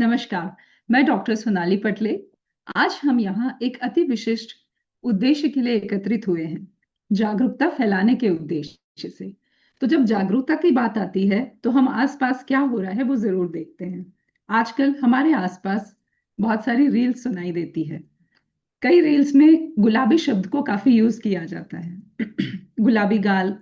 नमस्कार। मैं डॉक्टर सोनाली पटले। आज हम यहाँ एक अति विशिष्ट उद्देश्य के लिए एकत्रित हुए हैं, जागरूकता फैलाने के उद्देश्य से। तो जब जागरूकता की बात आती है तो हम आसपास क्या हो रहा है वो जरूर देखते हैं। आजकल हमारे आसपास बहुत सारी रील्स सुनाई देती है। कई रील्स में गुलाबी शब्द को काफी यूज किया जाता है। गुलाबी गाल,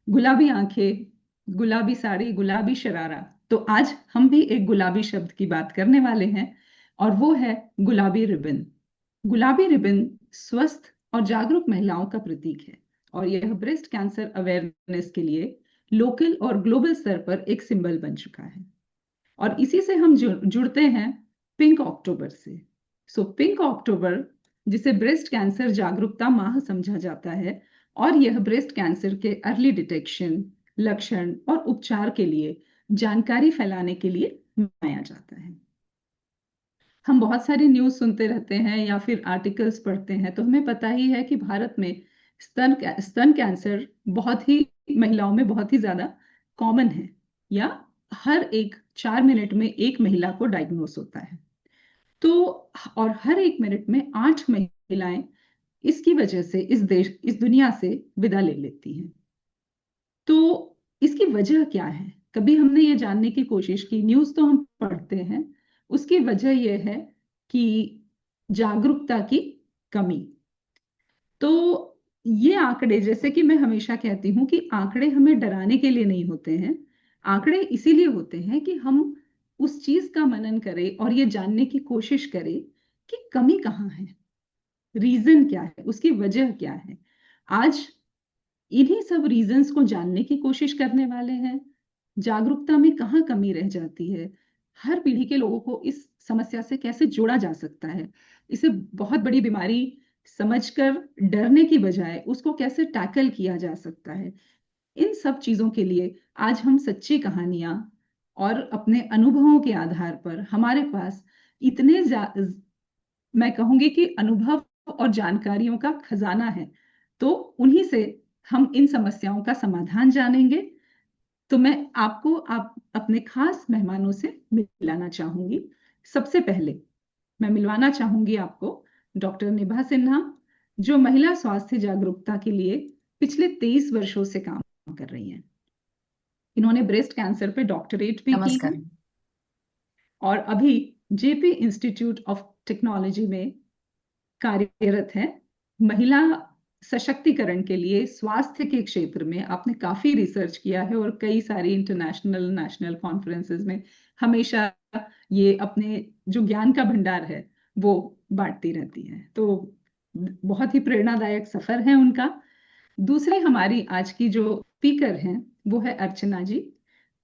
गुलाबी आंखें, गुलाबी साड़ी, गुलाबी शरारा। तो आज हम भी एक गुलाबी शब्द की बात करने वाले हैं और वो है गुलाबी रिबन। गुलाबी रिबन स्वस्थ और जागरूक महिलाओं का प्रतीक है और यह ब्रेस्ट कैंसर अवेयरनेस के लिए लोकल और ग्लोबल स्तर पर एक सिंबल बन चुका है। और इसी से हम जुड़ते हैं पिंक अक्टूबर से। सो पिंक अक्टूबर, जिसे ब्रेस्ट कैंसर जागरूकता माह समझा जाता है, और यह ब्रेस्ट कैंसर के अर्ली डिटेक्शन, लक्षण और उपचार के लिए जानकारी फैलाने के लिए मनाया जाता है। हम बहुत सारी न्यूज़ सुनते रहते हैं या फिर आर्टिकल्स पढ़ते हैं, तो हमें पता ही है कि भारत में स्तन कैंसर बहुत ही महिलाओं में बहुत ही ज्यादा कॉमन है, या हर एक 4 मिनट में एक महिला को डायग्नोस होता है। तो और हर एक मिनट में 8 महिलाएं इसकी वजह से इस दुनिया से विदा ले लेती हैं। तो इसकी वजह क्या है? कभी हमने ये जानने की कोशिश की? न्यूज़ तो हम पढ़ते हैं, उसकी वजह यह है कि जागरूकता की कमी। तो ये आंकड़े, जैसे कि मैं हमेशा कहती हूँ कि आंकड़े हमें डराने के लिए नहीं होते हैं। आंकड़े इसीलिए होते हैं कि हम उस चीज का मनन करें और ये जानने की कोशिश करें कि कमी कहाँ है, रीजन क्या है, उसकी वजह क्या है। आज इन्हीं सब रीजंस को जानने की कोशिश करने वाले हैं। जागरूकता में कहाँ कमी रह जाती है, हर पीढ़ी के लोगों को इस समस्या से कैसे जोड़ा जा सकता है, इसे बहुत बड़ी बीमारी समझकर डरने की बजाय उसको कैसे टैकल किया जा सकता है। इन सब चीजों के लिए आज हम सच्ची कहानियां और अपने अनुभवों के आधार पर हमारे पास इतने मैं कहूंगी कि अनुभव और जानकारियों का खजाना है, तो उन्हीं से हम इन समस्याओं का समाधान जानेंगे। तो मैं आपको अपने खास मेहमानों से मिलाना चाहूंगी। सबसे पहले मैं मिलवाना चाहूंगी आपको डॉक्टर निभा सिन्हा, जो महिला स्वास्थ्य जागरूकता के लिए पिछले 23 वर्षों से काम कर रही हैं। इन्होंने ब्रेस्ट कैंसर पे डॉक्टरेट भी की है नमस्कार। और अभी जेपी इंस्टीट्यूट ऑफ टेक्नोलॉजी में कार्यरत है। महिला सशक्तिकरण के लिए स्वास्थ्य के क्षेत्र में आपने काफी रिसर्च किया है और कई सारी इंटरनेशनल नेशनल कॉन्फ्रेंसेस में हमेशा ये अपने जो ज्ञान का भंडार है वो बांटती रहती है। तो बहुत ही प्रेरणादायक सफर है उनका। दूसरी हमारी आज की जो स्पीकर हैं वो है अर्चना जी,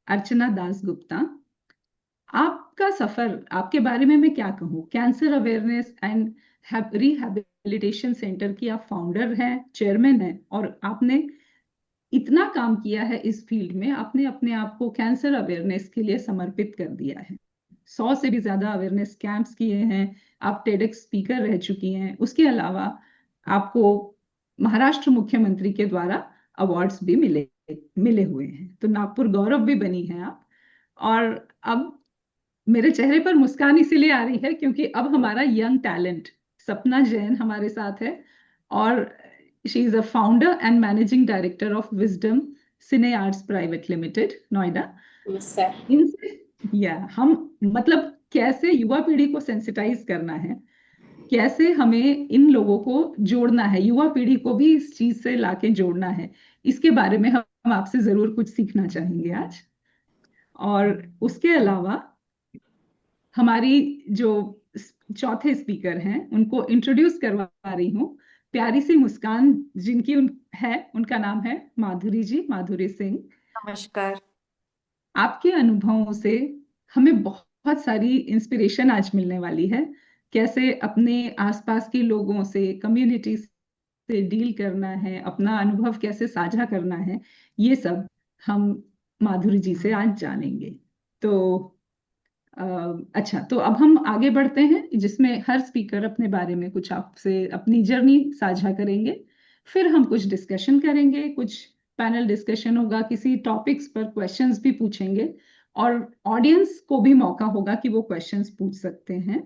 अर्चना दास गुप्ता। आपका सफर, आपके बारे में मैं क्या कहूँ, cancer awareness and rehabilitation centre की आप फाउंडर हैं, चेयरमैन हैं, और आपने इतना काम किया है इस फील्ड में। आपने अपने आप को कैंसर अवेयरनेस के लिए समर्पित कर दिया है। 100 से भी ज्यादा अवेयरनेस कैंप्स किए हैं। आप टेडेक्स स्पीकर रह चुकी हैं। उसके अलावा आपको महाराष्ट्र मुख्यमंत्री के द्वारा अवार्ड्स भी मिले मिले हुए हैं। तो नागपुर गौरव भी बनी हैं आप। और अब मेरे चेहरे पर मुस्कान इसीलिए आ रही है क्योंकि अब हमारा यंग टैलेंट सपना जैन हमारे साथ है, और she is a founder and managing director of wisdom cine arts private limited, Noida. नमस्कार। इनसे या हम मतलब कैसे युवा पीढ़ी को सेंसिटाइज करना है, कैसे हमें इन लोगों को जोड़ना है, युवा पीढ़ी को भी इस चीज से लाके जोड़ना है, इसके बारे में हम आपसे जरूर कुछ सीखना चाहेंगे आज। और उसके अलावा हमारी जो चौथे स्पीकर हैं उनको इंट्रोड्यूस करवा रही हूँ। प्यारी सी मुस्कान जिनकी है, उनका नाम है माधुरी जी, माधुरी सिंह। नमस्कार। आपके अनुभवों से हमें बहुत सारी इंस्पिरेशन आज मिलने वाली है। कैसे अपने आसपास के लोगों से, कम्युनिटी से डील करना है, अपना अनुभव कैसे साझा करना है, ये सब हम माधुरी जी से आज जानेंगे। तो अच्छा, तो अब हम आगे बढ़ते हैं जिसमें हर स्पीकर अपने बारे में कुछ आपसे अपनी जर्नी साझा करेंगे। फिर हम कुछ डिस्कशन करेंगे, कुछ पैनल डिस्कशन होगा, किसी टॉपिक्स पर क्वेश्चंस भी पूछेंगे। और ऑडियंस को भी मौका होगा कि वो क्वेश्चंस पूछ सकते हैं।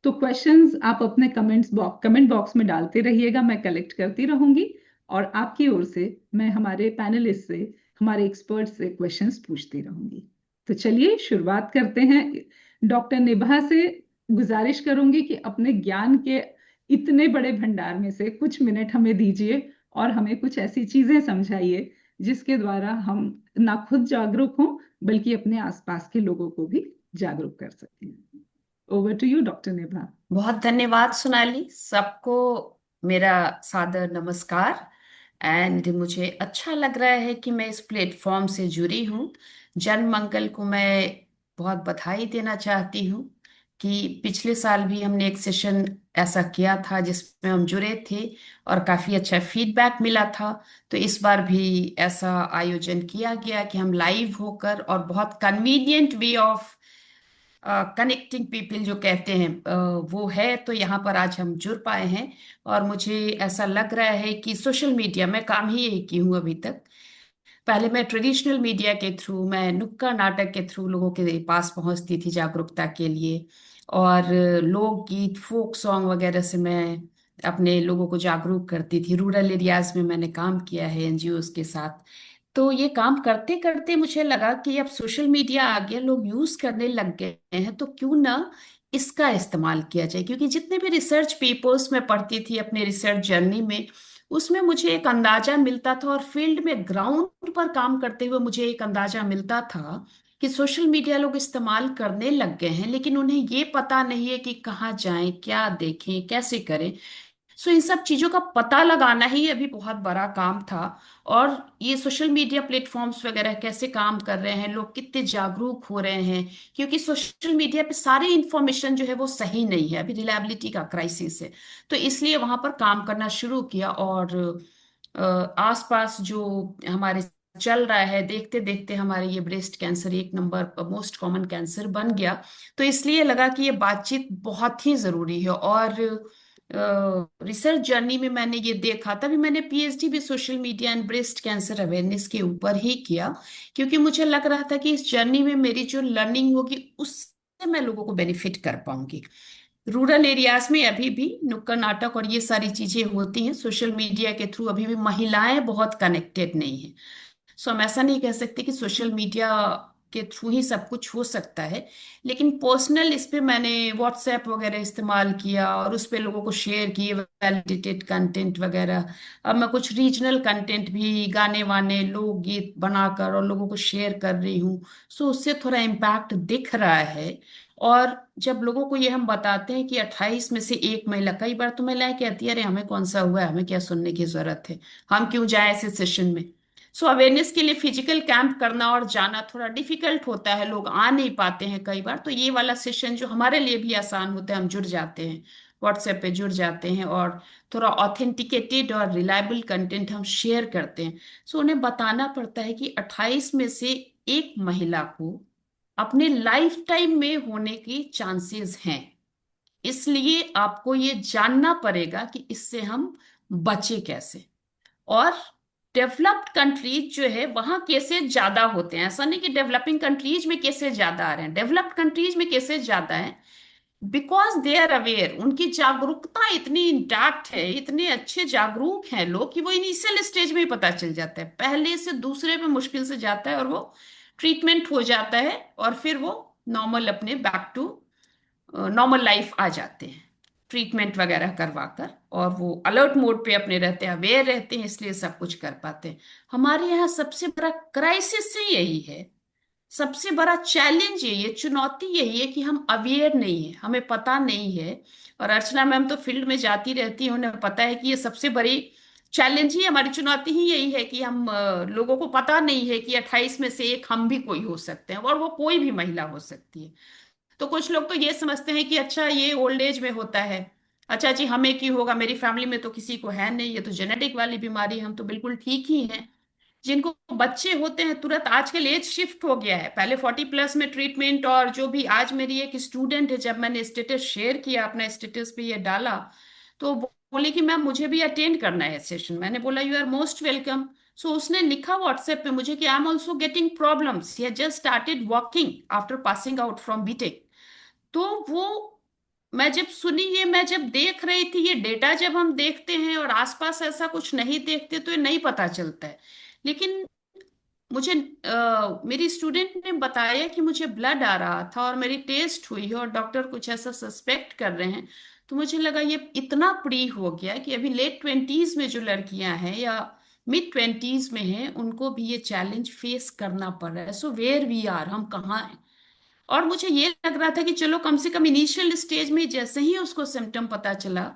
तो क्वेश्चंस आप अपने कमेंट बॉक्स में डालते रहिएगा, मैं कलेक्ट करती रहूंगी और आपकी ओर से मैं हमारे पैनलिस्ट से, हमारे एक्सपर्ट से क्वेश्चंस पूछती रहूंगी। तो चलिए शुरुआत करते हैं। डॉक्टर निभा से गुजारिश करूंगी कि अपने ज्ञान के इतने बड़े भंडार में से कुछ मिनट हमें दीजिए और हमें कुछ ऐसी चीजें समझाइए जिसके द्वारा हम ना खुद जागरूक हों बल्कि अपने आसपास के लोगों को भी जागरूक कर सकें। ओवर टू यू डॉक्टर निभा। बहुत धन्यवाद सोनाली। सबको मेरा सादर नमस्कार। एंड मुझे अच्छा लग रहा है कि मैं इस प्लेटफॉर्म से जुड़ी हूँ। जन मंगल को मैं बहुत बधाई देना चाहती हूँ कि पिछले साल भी हमने एक सेशन ऐसा किया था जिसमें हम जुड़े थे और काफी अच्छा फीडबैक मिला था। तो इस बार भी ऐसा आयोजन किया गया कि हम लाइव होकर और बहुत convenient way of connecting people जो कहते हैं वो है। तो यहाँ पर आज हम जुड़ पाए हैं और मुझे ऐसा लग रहा है कि सोशल मीडिया में काम ही यही की हूँ अभी तक। पहले मैं ट्रेडिशनल मीडिया के थ्रू, मैं नुक्कड़ नाटक के थ्रू लोगों के पास पहुंचती थी जागरूकता के लिए। और लोकगीत, फोक सॉन्ग वगैरह से मैं अपने लोगों को जागरूक करती थी। रूरल एरियाज में मैंने काम किया है एनजीओज के साथ। तो ये काम करते करते मुझे लगा कि अब सोशल मीडिया आ गया, लोग यूज करने लग गए हैं, तो क्यों ना इसका इस्तेमाल किया जाए। क्योंकि जितने भी रिसर्च पेपर्स मैं पढ़ती थी अपने रिसर्च जर्नी में, उसमें मुझे एक अंदाजा मिलता था और फील्ड में ग्राउंड पर काम करते हुए मुझे एक अंदाजा मिलता था कि सोशल मीडिया लोग इस्तेमाल करने लग गए हैं, लेकिन उन्हें ये पता नहीं है कि कहाँ जाएं, क्या देखें, कैसे करें। सो इन सब चीजों का पता लगाना ही अभी बहुत बड़ा काम था। और ये सोशल मीडिया प्लेटफॉर्म्स वगैरह कैसे काम कर रहे हैं, लोग कितने जागरूक हो रहे हैं। क्योंकि सोशल मीडिया पे सारी इंफॉर्मेशन जो है वो सही नहीं है, अभी रिलायबिलिटी का क्राइसिस है। तो इसलिए वहां पर काम करना शुरू किया और आसपास जो हमारे चल रहा है, देखते देखते हमारे ये ब्रेस्ट कैंसर एक नंबर मोस्ट कॉमन कैंसर बन गया। तो इसलिए लगा कि ये बातचीत बहुत ही जरूरी है। और रिसर्च जर्नी में मैंने ये देखा, तभी मैंने पीएचडी भी social media and breast cancer awareness के ऊपर ही किया। क्योंकि मुझे लग रहा था कि इस जर्नी में मेरी जो लर्निंग होगी उससे मैं लोगों को बेनिफिट कर पाऊंगी। रूरल एरियाज में अभी भी नुक्कड़ नाटक और ये सारी चीजें होती हैं सोशल मीडिया के थ्रू, अभी भी महिलाएं बहुत कनेक्टेड नहीं है। सो हम ऐसा नहीं कह सकते कि सोशल मीडिया के थ्रू ही सब कुछ हो सकता है। लेकिन पर्सनल इस पे मैंने व्हाट्सएप वगैरह इस्तेमाल किया और उस पे लोगों को शेयर किए वैलिडेटेड कंटेंट वगैरह। अब मैं कुछ रीजनल कंटेंट भी, गाने वाने, लोकगीत बनाकर और लोगों को शेयर कर रही हूँ। सो उससे थोड़ा इम्पैक्ट दिख रहा है। और जब लोगों को ये हम बताते हैं कि 28 में से एक महिला, कई बार तो महिलाएं कहती है अरे हमें कौन सा हुआ है, हमें क्या सुनने की जरूरत है, हम क्यों जाए ऐसे सेशन में। सो अवेयरनेस के लिए फिजिकल कैंप करना और जाना थोड़ा डिफिकल्ट होता है, लोग आ नहीं पाते हैं कई बार। तो ये वाला सेशन जो हमारे लिए भी आसान होता है, हम जुड़ जाते हैं, व्हाट्सएप पे जुड़ जाते हैं और थोड़ा ऑथेंटिकेटेड और रिलायबल कंटेंट हम शेयर करते हैं। सो उन्हें बताना पड़ता है कि 28 में से एक महिला को अपने लाइफ टाइम में होने की चांसेस हैं। इसलिए आपको ये जानना पड़ेगा कि इससे हम बचे कैसे। और डेवलप्ड कंट्रीज जो है वहां केसेस ज्यादा होते हैं। ऐसा नहीं कि डेवलपिंग कंट्रीज में केसेस ज्यादा आ रहे हैं, डेवलप्ड कंट्रीज में केसेस ज्यादा हैं। बिकॉज दे आर अवेयर, उनकी जागरूकता इतनी इंटैक्ट है, इतने अच्छे जागरूक हैं लोग कि वो इनिशियल स्टेज में ही पता चल जाता है, पहले से दूसरे पे मुश्किल से जाता है और वो ट्रीटमेंट हो जाता है और फिर वो नॉर्मल अपने बैक टू नॉर्मल लाइफ आ जाते हैं, ट्रीटमेंट वगैरह करवा कर। और वो अलर्ट मोड पे अपने रहते हैं, अवेयर रहते हैं, इसलिए सब कुछ कर पाते हैं। हमारे यहाँ सबसे बड़ा क्राइसिस से यही है, सबसे बड़ा चैलेंज यही है, चुनौती यही है कि हम अवेयर नहीं है, हमें पता नहीं है। और अर्चना मैम तो फील्ड में जाती रहती है, उन्हें पता है कि ये सबसे बड़ी चैलेंज ही, हमारी चुनौती ही यही है कि हम लोगों को पता नहीं है कि 28 में से एक हम भी कोई हो सकते हैं और वो कोई भी महिला हो सकती है। तो कुछ लोग तो ये समझते हैं कि अच्छा ये ओल्ड एज में होता है, अच्छा जी हमें क्यों होगा, मेरी फैमिली में तो किसी को है नहीं, ये तो जेनेटिक वाली बीमारी है, हम तो बिल्कुल ठीक ही हैं। जिनको बच्चे होते हैं तुरंत, आजकल एज शिफ्ट हो गया है, पहले 40+ में ट्रीटमेंट। और जो भी आज मेरी एक स्टूडेंट है, जब मैंने स्टेटस शेयर किया, अपना स्टेटस पे ये डाला, तो बोली कि मैम मुझे भी अटेंड करना है सेशन। मैंने बोला you are most welcome. So उसने लिखा व्हाट्सएप पे मुझे कि I am also getting problems, he just started working after passing out from BTech. तो वो मैं जब सुनी, ये मैं जब देख रही थी, ये डेटा जब हम देखते हैं और आसपास ऐसा कुछ नहीं देखते तो ये नहीं पता चलता है। लेकिन मुझे मेरी स्टूडेंट ने बताया कि मुझे ब्लड आ रहा था और मेरी टेस्ट हुई है और डॉक्टर कुछ ऐसा सस्पेक्ट कर रहे हैं। तो मुझे लगा ये इतना प्री हो गया कि अभी लेट ट्वेंटीज में जो लड़कियां हैं या मिड ट्वेंटीज में हैं, उनको भी ये चैलेंज फेस करना पड़ रहा है। सो वेयर वी आर, हम कहाँ हैं। और मुझे ये लग रहा था कि चलो कम से कम इनिशियल स्टेज में जैसे ही उसको सिम्टम पता चला,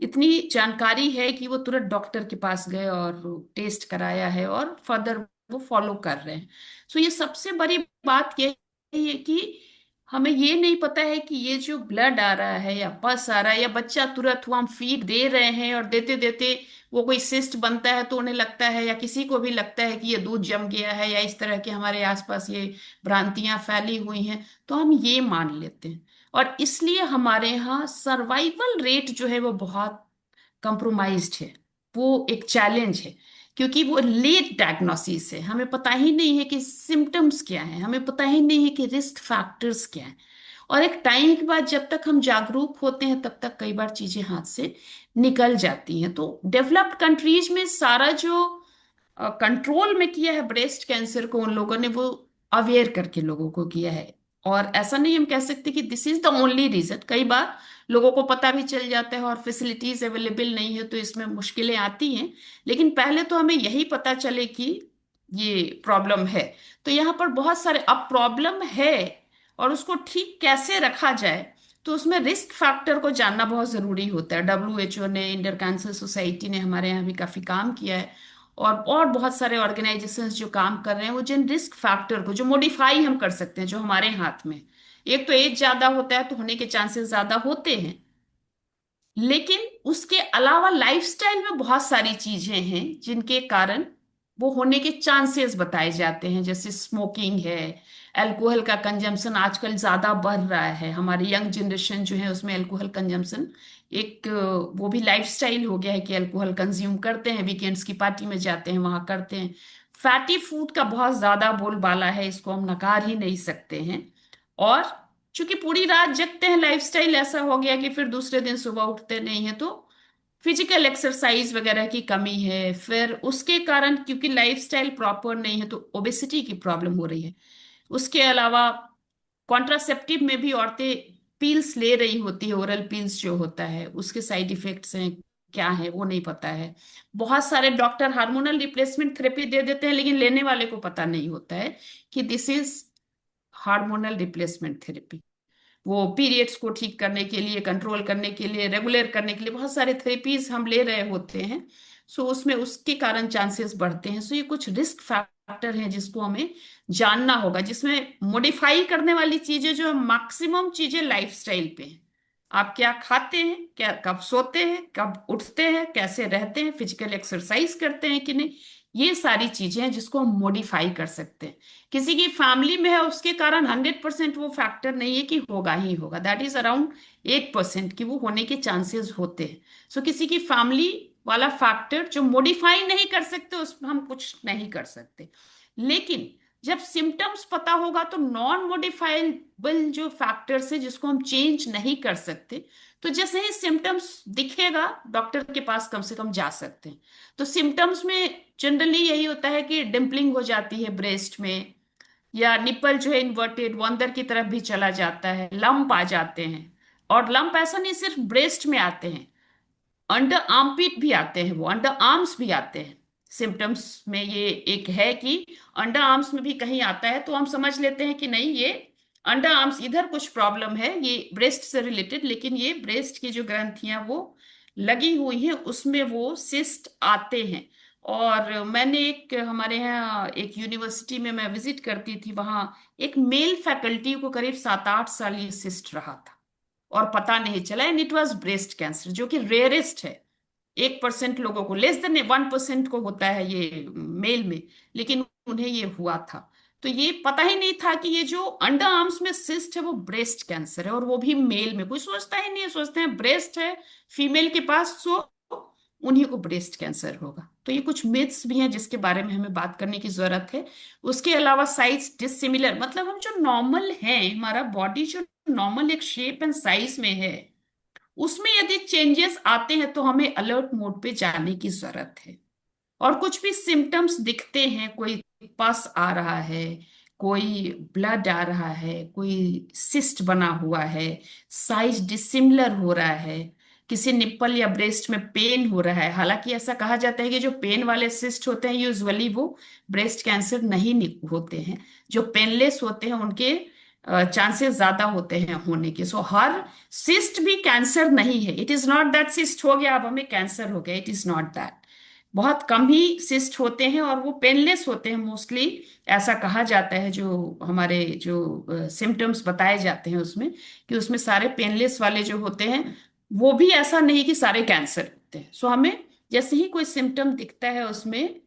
इतनी जानकारी है कि वो तुरंत डॉक्टर के पास गए और टेस्ट कराया है और फर्दर वो फॉलो कर रहे हैं। सो ये सबसे बड़ी बात यह है कि हमें ये नहीं पता है कि ये जो ब्लड आ रहा है या पस आ रहा है या बच्चा तुरंत हुआ हम फीड दे रहे हैं और देते देते वो कोई सिस्ट बनता है तो उन्हें लगता है या किसी को भी लगता है कि ये दूध जम गया है, या इस तरह के हमारे आसपास ये भ्रांतियां फैली हुई हैं, तो हम ये मान लेते हैं। और इसलिए हमारे यहाँ सर्वाइवल रेट जो है वो बहुत कंप्रोमाइज्ड है। वो एक चैलेंज है, क्योंकि वो लेट डायग्नोसिस है। हमें पता ही नहीं है कि सिम्टम्स क्या है, हमें पता ही नहीं है कि रिस्क फैक्टर्स क्या है। और एक टाइम के बाद जब तक हम जागरूक होते हैं तब तक कई बार चीजें हाथ से निकल जाती हैं। तो डेवलप्ड कंट्रीज में सारा जो कंट्रोल में किया है ब्रेस्ट कैंसर को, उन लोगों ने वो अवेयर करके लोगों को किया है। और ऐसा नहीं हम कह सकते कि this is the only reason. कई बार लोगों को पता भी चल जाता है और फैसिलिटीज अवेलेबल नहीं है तो इसमें मुश्किलें आती हैं। लेकिन पहले तो हमें यही पता चले कि ये प्रॉब्लम है। तो यहाँ पर बहुत सारे, अब प्रॉब्लम है और उसको ठीक कैसे रखा जाए, तो उसमें रिस्क फैक्टर को जानना बहुत जरूरी होता है। WHO ने, इंडियन कैंसर सोसाइटी ने हमारे यहाँ भी काफी काम किया है। और बहुत सारे ऑर्गेनाइजेशंस जो काम कर रहे हैं, वो जिन रिस्क फैक्टर को जो मॉडिफाई हम कर सकते हैं, जो हमारे हाथ में। एक तो एज ज्यादा होता है तो होने के चांसेस ज्यादा होते हैं, लेकिन उसके अलावा लाइफस्टाइल में बहुत सारी चीजें हैं जिनके कारण वो होने के चांसेस बताए जाते हैं। जैसे स्मोकिंग है, अल्कोहल का कंजम्पशन आजकल ज्यादा बढ़ रहा है। हमारी यंग जनरेशन जो है उसमें अल्कोहल कंजम्पशन एक वो भी लाइफस्टाइल हो गया है कि अल्कोहल कंज्यूम करते हैं, वीकेंड्स की पार्टी में जाते हैं, वहां करते हैं। फैटी फूड का बहुत ज्यादा बोलबाला है, इसको हम नकार ही नहीं सकते हैं। और चूंकि पूरी रात जगते हैं, लाइफस्टाइल ऐसा हो गया कि फिर दूसरे दिन सुबह उठते नहीं है, तो फिजिकल एक्सरसाइज वगैरह की कमी है। फिर उसके कारण क्योंकि लाइफस्टाइल प्रॉपर नहीं है तो ओबेसिटी की प्रॉब्लम हो रही है। उसके अलावा कॉन्ट्रासेप्टिव में भी औरतें पील्स ले रही होती है, ओरल पील्स जो होता है उसके साइड इफेक्ट्स हैं क्या है वो नहीं पता है। बहुत सारे डॉक्टर हार्मोनल रिप्लेसमेंट थेरेपी दे देते हैं, लेकिन लेने वाले को पता नहीं होता है कि this is hormonal replacement therapy. वो पीरियड्स को ठीक करने के लिए, कंट्रोल करने के लिए, रेगुलर करने के लिए बहुत सारे थेरेपीज हम ले रहे होते हैं। सो उसमें उसके कारण चांसेस बढ़ते हैं। सो ये कुछ रिस्क फैक्टर हैं जिसको हमें जानना होगा, जिसमें मॉडिफाई करने वाली चीजें जो मैक्सिमम चीजें लाइफस्टाइल पे हैं। आप क्या खाते हैं, क्या कब सोते हैं, कब उठते हैं, कैसे रहते हैं, फिजिकल एक्सरसाइज करते हैं कि नहीं, ये सारी चीजें हैं जिसको हम मॉडिफाई कर सकते हैं। किसी की फैमिली में है उसके कारण 100% वो फैक्टर नहीं है कि होगा ही होगा, दैट इज अराउंड 8% कि वो होने के चांसेस होते हैं। सो किसी की फैमिली वाला फैक्टर जो मॉडिफाई नहीं कर सकते उसमें हम कुछ नहीं कर सकते। लेकिन जब सिम्टम्स पता होगा तो नॉन मॉडिफाइबल जो फैक्टर्स है जिसको हम चेंज नहीं कर सकते, तो जैसे ही सिम्टम्स दिखेगा डॉक्टर के पास कम से कम जा सकते हैं। तो सिम्टम्स में जनरली यही होता है कि डिम्पलिंग हो जाती है ब्रेस्ट में, या निपल जो है इन्वर्टेड वो अंदर की तरफ भी चला जाता है, लंप आ जाते हैं। और लंप ऐसा नहीं सिर्फ ब्रेस्ट में आते हैं, अंडर आर्मपिट भी आते हैं, वो अंडर आर्म्स भी आते हैं। सिम्टम्स में ये एक है कि अंडर आर्म्स में भी कहीं आता है, तो हम समझ लेते हैं कि नहीं ये अंडर आर्म्स इधर कुछ प्रॉब्लम है, ये ब्रेस्ट से रिलेटेड। लेकिन ये ब्रेस्ट की जो ग्रंथियां वो लगी हुई हैं उसमें वो सिस्ट आते हैं। और मैंने एक हमारे यहाँ एक यूनिवर्सिटी में मैं विजिट करती थी, वहां एक मेल फैकल्टी को करीब 7-8 साल ये सिस्ट रहा था और पता नहीं चला। And it was breast cancer, जो कि रेयरेस्ट है। 1% लोगों को, लेस देन 1% को होता है ये मेल में, लेकिन उन्हें ये हुआ था। तो ये पता ही नहीं था कि ये जो अंडर आर्म्स में सिस्ट है वो ब्रेस्ट कैंसर है, और वो भी मेल में। कोई सोचता ही नहीं है, सोचते हैं ब्रेस्ट है फीमेल के पास, सो उन्हीं को ब्रेस्ट कैंसर होगा। तो ये कुछ मिथ्स भी हैं जिसके बारे में हमें बात करने की जरूरत है। उसके अलावा साइज डिसिमिलर, मतलब हम जो नॉर्मल हैं, हमारा बॉडी जो नॉर्मल एक शेप एंड साइज में है, उसमें यदि चेंजेस आते हैं तो हमें अलर्ट मोड पे जाने की जरूरत है। और कुछ भी सिम्टम्स दिखते हैं, कोई पस आ रहा है, कोई ब्लड आ रहा है, कोई सिस्ट बना हुआ है, साइज डिसिमिलर हो रहा है, किसी निप्पल या ब्रेस्ट में पेन हो रहा है। हालांकि ऐसा कहा जाता है कि जो पेन वाले सिस्ट होते हैं यूजुअली वो ब्रेस्ट कैंसर नहीं होते हैं। जो पेनलेस होते हैं उनके चांसेस ज्यादा होते हैं होने के। सो हर सिस्ट भी कैंसर नहीं है। It is not that cyst हो गया अब हमें कैंसर हो गया, इट इज नॉट दैट। बहुत कम ही सिस्ट होते हैं और वो पेनलेस होते हैं मोस्टली। ऐसा कहा जाता है, जो हमारे जो सिम्टम्स बताए जाते हैं उसमें, कि उसमें सारे पेनलेस वाले जो होते हैं वो भी ऐसा नहीं कि सारे कैंसर होते हैं। सो हमें जैसे ही कोई सिम्टम दिखता है उसमें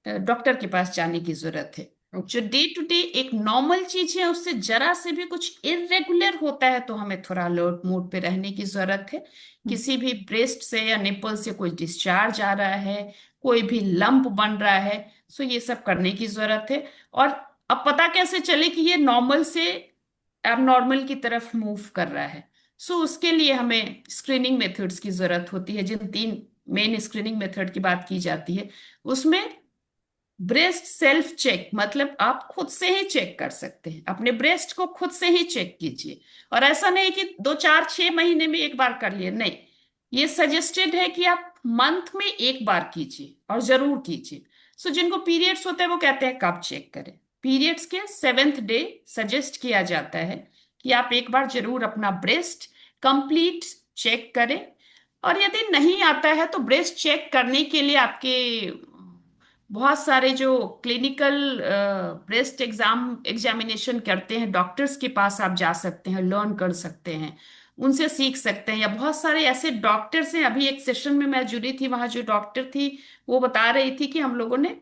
डॉक्टर के पास जाने की जरूरत है। जो ओके। डे टू डे एक नॉर्मल चीज है उससे जरा से भी कुछ इरेगुलर होता है तो हमें थोड़ा अलर्ट मोड पे रहने की जरूरत है। किसी भी ब्रेस्ट से या निपल से कोई डिस्चार्ज आ रहा है, कोई भी लंप बन रहा है, सो ये सब करने की जरूरत है। और अब पता कैसे चले कि ये नॉर्मल से एबनॉर्मल की तरफ मूव कर रहा है? सो उसके लिए हमें स्क्रीनिंग मेथड्स की जरूरत होती है। जिन 3 मेन स्क्रीनिंग मेथड की बात की जाती है उसमें ब्रेस्ट सेल्फ चेक, मतलब आप खुद से ही चेक कर सकते हैं, अपने ब्रेस्ट को खुद से ही चेक कीजिए। और ऐसा नहीं कि 2 4 6 महीने में एक बार कर लिए, नहीं। ये सजेस्टेड है कि आप मंथ में एक बार कीजिए और जरूर कीजिए। सो जिनको पीरियड्स होते हैं वो कहते हैं कब चेक करें, पीरियड्स के 7th डे सजेस्ट किया जाता है कि आप एक बार जरूर अपना ब्रेस्ट कंप्लीट चेक करें। और यदि नहीं आता है तो ब्रेस्ट चेक करने के लिए आपके बहुत सारे जो क्लिनिकल ब्रेस्ट एग्जामिनेशन करते हैं डॉक्टर्स के पास आप जा सकते हैं, लर्न कर सकते हैं, उनसे सीख सकते हैं। या बहुत सारे ऐसे डॉक्टर्स हैं, अभी एक सेशन में मैं जुड़ी थी, वहां जो डॉक्टर थी वो बता रही थी कि हम लोगों ने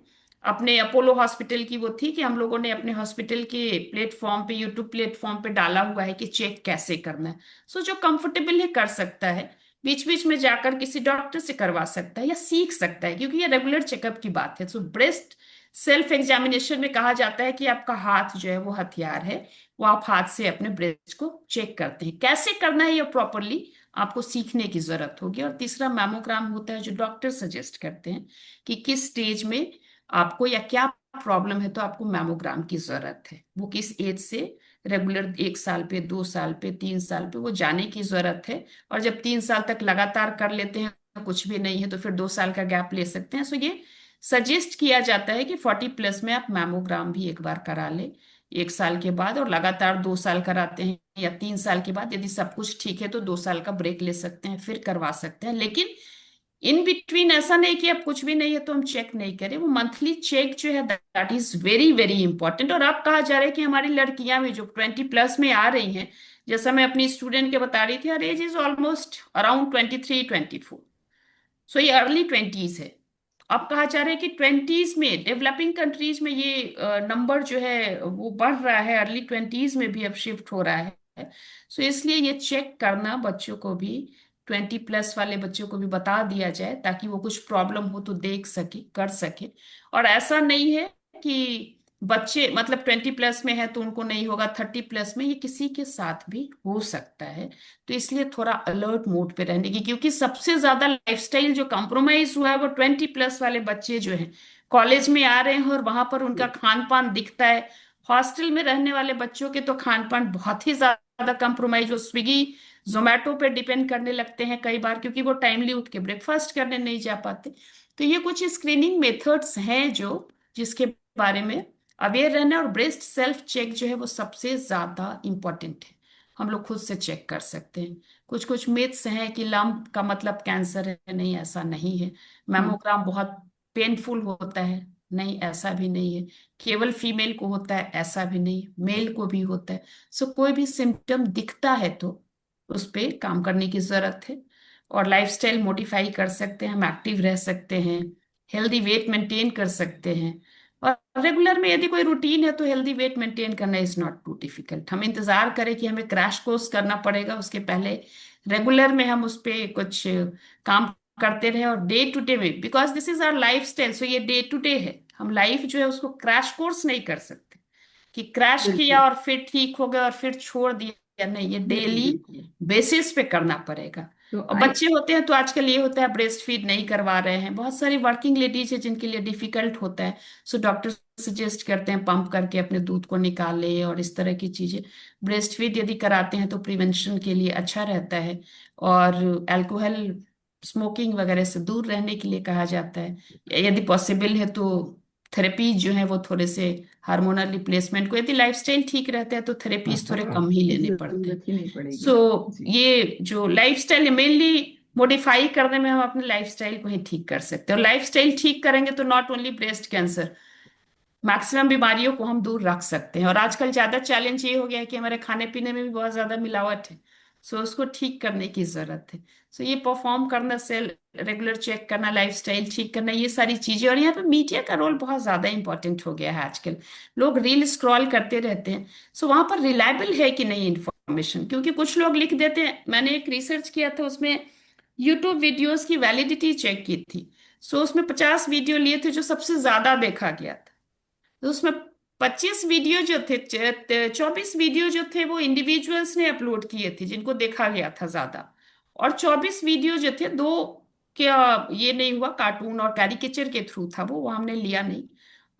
अपने अपोलो हॉस्पिटल की वो थी कि हम लोगों ने अपने हॉस्पिटल के प्लेटफॉर्म पे, यूट्यूब प्लेटफॉर्म पे डाला हुआ है कि चेक कैसे करना है। सो जो कंफर्टेबल है कर सकता है, बीच बीच में जाकर किसी डॉक्टर से करवा सकता है या सीख सकता है, क्योंकि ये रेगुलर चेकअप की बात है। सो ब्रेस्ट सेल्फ एग्जामिनेशन में कहा जाता है कि आपका हाथ जो है वो हथियार है, वो आप हाथ से अपने ब्रेस्ट को चेक करते हैं। कैसे करना है ये प्रॉपरली आपको सीखने की जरूरत होगी। और तीसरा मैमोग्राम होता है जो डॉक्टर सजेस्ट करते हैं कि किस स्टेज में आपको या क्या प्रॉब्लम है तो आपको मैमोग्राम की जरूरत है। वो किस एज से रेगुलर 1 साल पे, 2 साल पे, 3 साल पे वो जाने की जरूरत है। और जब 3 साल तक लगातार कर लेते हैं कुछ भी नहीं है तो फिर 2 साल का गैप ले सकते हैं। सो ये सजेस्ट किया जाता है कि 40+ में आप मैमोग्राम भी एक बार करा लें 1 साल के बाद, और लगातार 2 साल कराते हैं या 3 साल के बाद यदि सब कुछ ठीक है तो 2 साल का ब्रेक ले सकते हैं, फिर करवा सकते हैं। लेकिन इन बिटवीन ऐसा नहीं कि अब कुछ भी नहीं है तो हम चेक नहीं करें। वो मंथली चेक जो है that is very very important. और अब कहा जा रहा है कि हमारी लड़कियां भी जो 20+ में आ रही हैं, जैसा मैं अपनी स्टूडेंट के बता रही थी, हर एज इज ऑलमोस्ट अराउंड 23 24। सो ये अर्ली 20s है। अब कहा जा रहा है कि 20s में डेवलपिंग कंट्रीज में ये नंबर जो है वो बढ़ रहा है, अर्ली 20s में भी अब शिफ्ट हो रहा है। सो इसलिए ये चेक करना बच्चों को भी, 20+ वाले बच्चों को भी बता दिया जाए ताकि वो कुछ प्रॉब्लम हो तो देख सके, कर सके। और ऐसा नहीं है कि बच्चे मतलब 20+ में है तो उनको नहीं होगा, 30+ में, ये किसी के साथ भी हो सकता है। तो इसलिए थोड़ा अलर्ट मोड पे रहने की, क्योंकि सबसे ज्यादा लाइफस्टाइल जो कॉम्प्रोमाइज हुआ है वो 20+ वाले बच्चे जो हैं कॉलेज में आ रहे हैं और वहां पर उनका खान पान दिखता है। हॉस्टल में रहने वाले बच्चों के तो खान पान बहुत ही ज्यादा कॉम्प्रोमाइज, वो स्विगी जोमेटो पे डिपेंड करने लगते हैं कई बार, क्योंकि वो टाइमली उठ के ब्रेकफास्ट करने नहीं जा पाते। तो ये कुछ स्क्रीनिंग मेथड्स हैं जो जिसके बारे में अवेयर रहना है। और ब्रेस्ट सेल्फ चेक जो है वो सबसे ज्यादा इंपॉर्टेंट है, हम लोग खुद से चेक कर सकते हैं। कुछ कुछ मिथ्स हैं कि लंप का मतलब कैंसर है, नहीं ऐसा नहीं है। हम्म। मैमोग्राम बहुत पेनफुल होता है, नहीं ऐसा भी नहीं है। केवल फीमेल को होता है ऐसा भी नहीं, मेल को भी होता है। सो कोई भी सिम्टम दिखता है तो उस पे काम करने की जरूरत है। और लाइफस्टाइल मॉडिफाई कर सकते हैं, हम एक्टिव रह सकते हैं, हेल्दी वेट मेंटेन कर सकते हैं। और रेगुलर में यदि कोई रूटीन है तो हेल्दी वेट मेंटेन करना इज नॉट टू डिफिकल्ट। हम इंतजार करें कि हमें क्रैश कोर्स करना पड़ेगा, उसके पहले रेगुलर में हम उस पे कुछ काम करते रहे और डे टू डे में, because this is our lifestyle, so ये डे टू डे है। हम लाइफ जो है उसको क्रैश कोर्स नहीं कर सकते कि क्रैश किया बिल्कुल और फिर ठीक हो गया और फिर छोड़ दिया, नहीं, ये बिल्कुल डेली बिल्कुल। बेसिस पे करना पड़ेगा। तो और आई बच्चे होते हैं तो आजकल ये होता है ब्रेस्ट फीड नहीं करवा रहे हैं, बहुत सारी वर्किंग लेडीज है जिनके लिए डिफिकल्ट होता है, सो डॉक्टर सजेस्ट करते हैं पंप करके अपने दूध को निकाले और इस तरह की चीजें। ब्रेस्ट फीड यदि कराते हैं तो प्रिवेंशन के लिए अच्छा रहता है। और अल्कोहल स्मोकिंग वगैरह से दूर रहने के लिए कहा जाता है। यदि पॉसिबल है तो थेरेपीज जो है वो थोड़े से हार्मोनल रिप्लेसमेंट को, यदि लाइफस्टाइल ठीक रहता है तो थेरेपीज थोड़े कम ही लेने पड़ते हैं। जरूरत ही नहीं पड़ेगी। सो जी ये जो लाइफस्टाइल है मेनली मॉडिफाई करने में हम अपने लाइफस्टाइल को ही ठीक कर सकते हैं, और लाइफस्टाइल ठीक करेंगे तो not only breast cancer, maximum बीमारियों को हम दूर रख सकते हैं। और आजकल ज्यादा चैलेंज ये हो गया है कि हमारे खाने पीने में भी बहुत ज्यादा मिलावट है, सो उसको ठीक करने की जरूरत है। सो ये परफॉर्म करना, सेल रेगुलर चेक करना, लाइफस्टाइल ठीक करना, ये सारी चीजें। और यहाँ पे मीडिया का रोल बहुत ज्यादा इंपॉर्टेंट हो गया है आजकल। लोग रील स्क्रॉल करते रहते हैं, सो वहां पर रिलायबल है कि नहीं इंफॉर्मेशन, क्योंकि कुछ लोग लिख देते हैं। मैंने एक रिसर्च किया था, उसमें यूट्यूब वीडियोस की वैलिडिटी चेक की थी। सो उसमें 50 वीडियो लिए थे जो सबसे ज्यादा देखा गया था, तो उसमें 25 वीडियो जो थे, 24 वीडियो जो थे वो इंडिविजुअल्स ने अपलोड किए थे जिनको देखा गया था ज्यादा। और 24 वीडियो जो थे, दो क्या ये नहीं हुआ, कार्टून और कैरिकेचर के थ्रू था वो हमने लिया नहीं।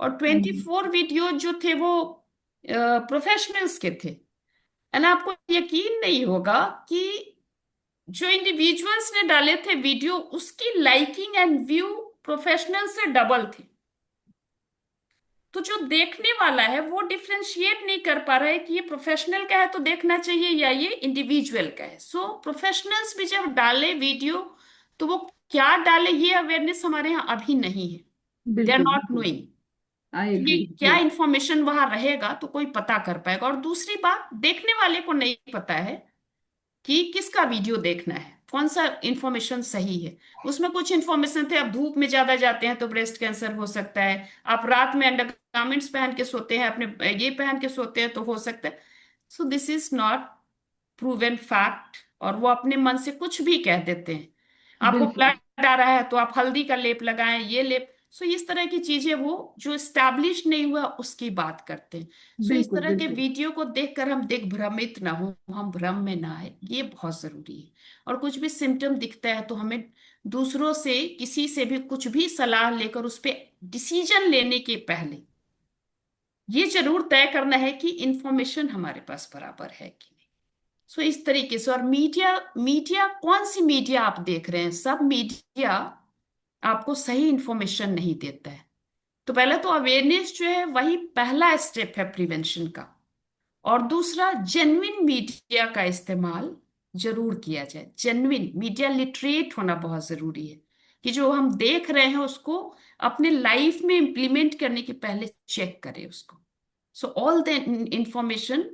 और 24 वीडियो जो थे वो प्रोफेशनल्स के थे। एंड आपको यकीन नहीं होगा कि जो इंडिविजुअल्स ने डाले थे वीडियो, उसकी लाइकिंग एंड व्यू प्रोफेशनल से डबल थे। तो जो देखने वाला है वो डिफरेंशिएट नहीं कर पा रहा है कि ये प्रोफेशनल का है तो देखना चाहिए या ये इंडिविजुअल का है। सो प्रोफेशनल्स भी जब डाले वीडियो, तो वो क्या डाले ये अवेयरनेस हमारे यहाँ अभी नहीं है। दे आर बिल्कुल नॉट बिल्कुल। नोइंग आई कि ये एग्री क्या जी। इंफॉर्मेशन वहां रहेगा तो कोई पता कर पाएगा। और दूसरी बात, देखने वाले को नहीं पता है कि किसका वीडियो देखना है, कौन सा इंफॉर्मेशन सही है। उसमें कुछ इंफॉर्मेशन थे, आप धूप में ज्यादा जाते हैं तो ब्रेस्ट कैंसर हो सकता है, आप रात में अंडरगारमेंट्स पहन के सोते हैं, अपने ये पहन के सोते हैं तो हो सकता है। So this is not proven fact, और वो अपने मन से कुछ भी कह देते हैं। आपको बिल्कुल ब्लड आ रहा है तो आप हल्दी का लेप लगाएं, ये लेप। सो इस तरह की चीजें वो जो स्टैब्लिश नहीं हुआ उसकी बात करते हैं। सो इस बिल्कुल तरह के बिल्कुल। वीडियो को देखकर हम दिग्भ्रमित ना हो, हम भ्रम में ना आए, ये बहुत जरूरी है। और कुछ भी सिम्टम दिखता है तो हमें दूसरों से, किसी से भी कुछ भी सलाह लेकर उस पर डिसीजन लेने के पहले ये जरूर तय करना है कि इंफॉर्मेशन हमारे पास बराबर है कि नहीं। सो इस तरीके से। और मीडिया, मीडिया कौन सी मीडिया आप देख रहे हैं, सब मीडिया आपको सही इंफॉर्मेशन नहीं देता है। तो पहले तो अवेयरनेस जो है वही पहला स्टेप है प्रिवेंशन का। और दूसरा, जेन्युइन मीडिया का इस्तेमाल जरूर किया जाए। जेन्युइन मीडिया लिटरेट होना बहुत जरूरी है, कि जो हम देख रहे हैं उसको अपने लाइफ में इंप्लीमेंट करने के पहले चेक करें उसको। So all the information